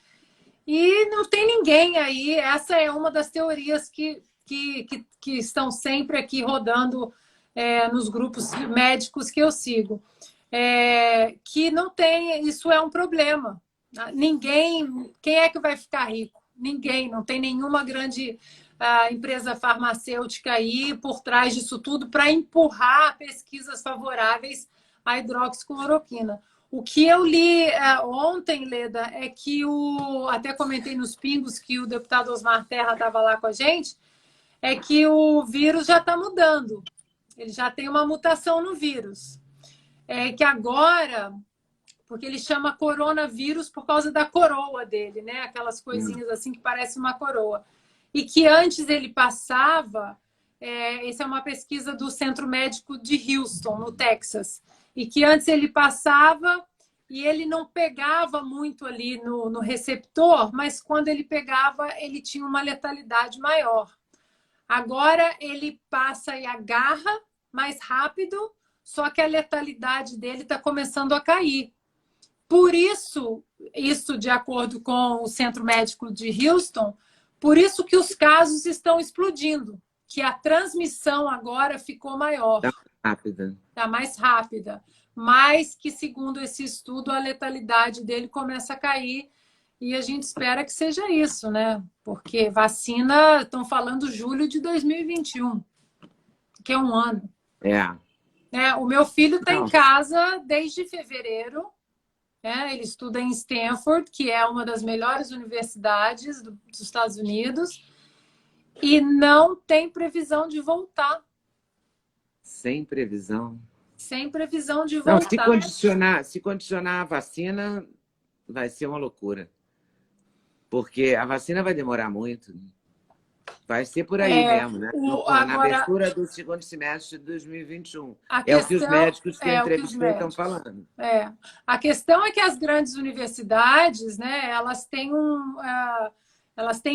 e não tem ninguém aí. Essa é uma das teorias que estão sempre aqui rodando nos grupos médicos que eu sigo. Que não tem, isso é um problema. Ninguém, quem é que vai ficar rico? Ninguém, não tem nenhuma grande empresa farmacêutica aí por trás disso tudo para empurrar pesquisas favoráveis à hidroxicloroquina. O que eu li ontem, Leda, é que até comentei nos pingos que o deputado Osmar Terra estava lá com a gente, é que o vírus já está mudando. Ele já tem uma mutação no vírus. Que agora, porque ele chama coronavírus por causa da coroa dele, né? Aquelas coisinhas assim que parecem uma coroa. E que antes ele passava, essa é uma pesquisa do Centro Médico de Houston, no Texas, e que antes ele passava e ele não pegava muito ali no receptor, mas quando ele pegava, ele tinha uma letalidade maior. Agora ele passa e agarra mais rápido, só que a letalidade dele está começando a cair. Por isso de acordo com o Centro Médico de Houston, por isso que os casos estão explodindo, que a transmissão agora ficou maior. Está rápida. Está mais rápida. Mas que, segundo esse estudo, a letalidade dele começa a cair. E a gente espera que seja isso, né? Porque vacina, estão falando julho de 2021, que é um ano. O meu filho está em casa desde fevereiro. Ele estuda em Stanford, que é uma das melhores universidades dos Estados Unidos, e não tem previsão de voltar. Sem previsão? Sem previsão de voltar. Não, se condicionar a vacina, vai ser uma loucura. Porque a vacina vai demorar muito. Vai ser por aí mesmo, né? Na abertura do segundo semestre de 2021. É o que os médicos que eu entrevistei estão falando. A questão é que as grandes universidades, né, elas têm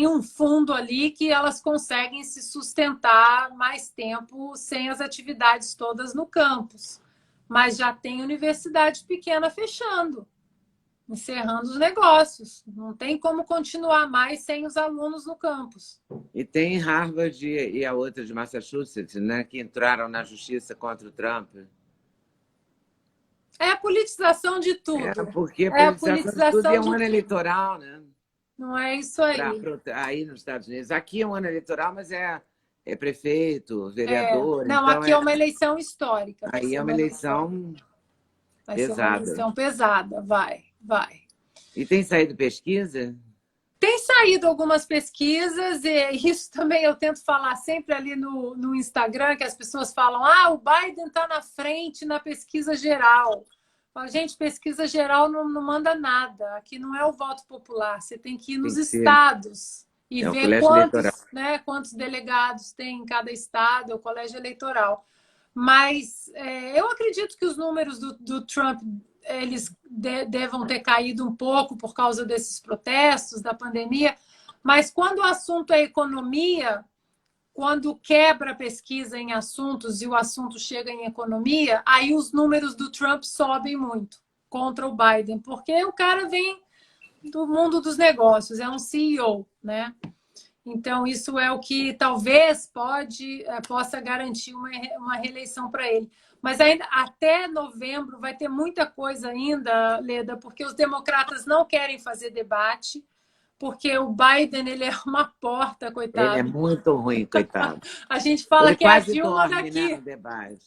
um fundo ali que elas conseguem se sustentar mais tempo sem as atividades todas no campus. Mas já tem universidade pequena fechando, encerrando os negócios. Não tem como continuar mais sem os alunos no campus. E tem Harvard e a outra de Massachusetts, né, que entraram na justiça contra o Trump. É a politização de tudo. Porque a politização de tudo é um ano eleitoral, né? Não é isso aí. Aí nos Estados Unidos. Aqui é um ano eleitoral, mas é prefeito, vereador. Não, então aqui é uma eleição histórica. Aí é uma eleição vai pesada. Ser uma eleição pesada, vai. E tem saído pesquisa? Tem saído algumas pesquisas, e isso também eu tento falar sempre ali no Instagram, que as pessoas falam, o Biden está na frente na pesquisa geral. Gente, pesquisa geral não manda nada. Aqui não é o voto popular. Você tem que ir nos estados e ver quantos delegados tem em cada estado, é o colégio eleitoral. Mas eu acredito que os números do Trump eles devam ter caído um pouco por causa desses protestos, da pandemia. Mas quando o assunto é economia, quando quebra a pesquisa em assuntos e o assunto chega em economia, aí os números do Trump sobem muito contra o Biden, porque o cara vem do mundo dos negócios, é um CEO, né? Então, isso é o que talvez possa garantir uma reeleição para ele. Mas ainda até novembro vai ter muita coisa ainda, Leda, porque os democratas não querem fazer debate, porque o Biden ele é uma porta, Ele é coitado. muito ruim, coitado. A gente fala Ele que é a quase Dilma dorme, né, daqui. no debate.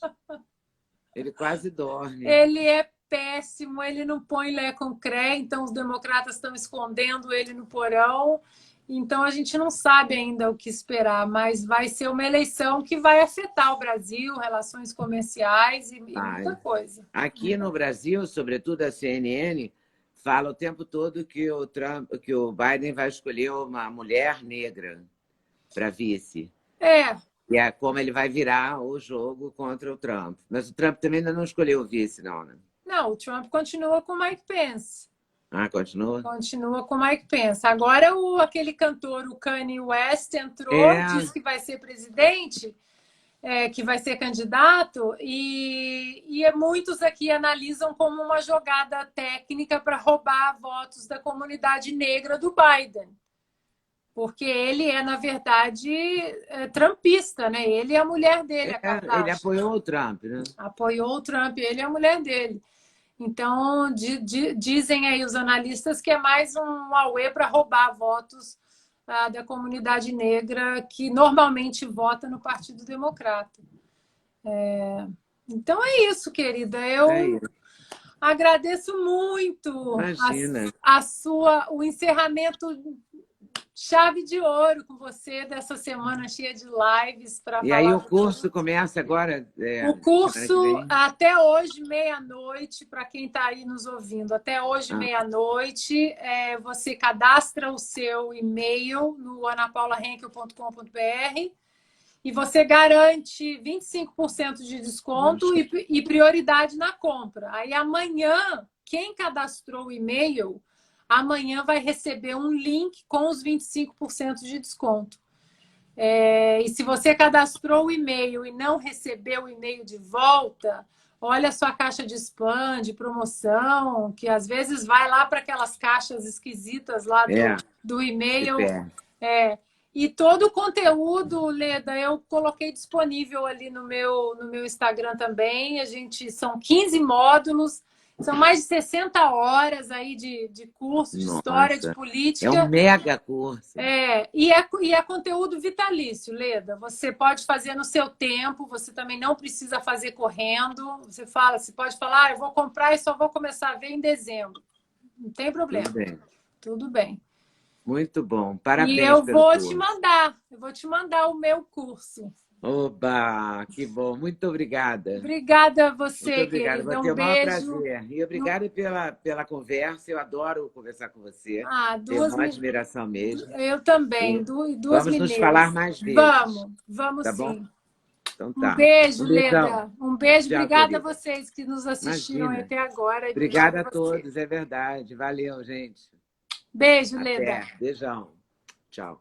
Ele quase dorme. Ele é péssimo, ele não põe lé com cré, então os democratas estão escondendo ele no porão. Então a gente não sabe ainda o que esperar, mas vai ser uma eleição que vai afetar o Brasil, relações comerciais e muita coisa. Aqui no Brasil, sobretudo a CNN, fala o tempo todo que o Biden vai escolher uma mulher negra para vice. E é como ele vai virar o jogo contra o Trump. Mas o Trump também ainda não escolheu o vice, não, né? Não, o Trump continua com o Mike Pence. Ah, continua? Continua com o Mike Pence. Agora aquele cantor, o Kanye West, entrou, disse que vai ser presidente, que vai ser candidato, e muitos aqui analisam como uma jogada técnica para roubar votos da comunidade negra do Biden. Porque ele é, na verdade, trumpista, né? Ele e a mulher dele, a Kardashian. Ele apoiou o Trump, né? Apoiou o Trump, ele e a mulher dele. Então, dizem aí os analistas que é mais um auê para roubar votos da comunidade negra que normalmente vota no Partido Democrata. Então é isso, querida. Eu agradeço muito o encerramento chave de ouro com você dessa semana cheia de lives para falar. E aí o curso começa agora? O curso até hoje, meia-noite, para quem está aí nos ouvindo, até hoje, meia-noite, você cadastra o seu e-mail no anapaulahenkel.com.br e você garante 25% de desconto e prioridade na compra. Aí amanhã, quem cadastrou o e-mail, amanhã vai receber um link com os 25% de desconto. E se você cadastrou o e-mail e não recebeu o e-mail de volta, olha a sua caixa de spam, de promoção, que às vezes vai lá para aquelas caixas esquisitas lá do e-mail. E todo o conteúdo, Leda, eu coloquei disponível ali no meu Instagram também. São 15 módulos. São mais de 60 horas aí de curso de história, de política. É um mega curso. E é conteúdo vitalício, Leda. Você pode fazer no seu tempo, você também não precisa fazer correndo. Você pode falar, eu vou comprar e só vou começar a ver em dezembro. Não tem problema. Tudo bem. Muito bom. Parabéns. E eu vou te mandar o meu curso. Oba, que bom. Muito obrigada. Obrigada a você, muito obrigada. querida. Vai ter o maior prazer. E obrigada pela conversa. Eu adoro conversar com você. Tenho uma admiração mesmo. Eu também. Vamos nos falar mais vezes. Vamos tá sim. Bom? Então tá. Um beijo, Leda. Um beijo. Tchau, obrigada querida. a vocês que nos assistiram até agora. Obrigada a todos, é verdade. Valeu, gente. Beijo, Leda. Beijão. Tchau.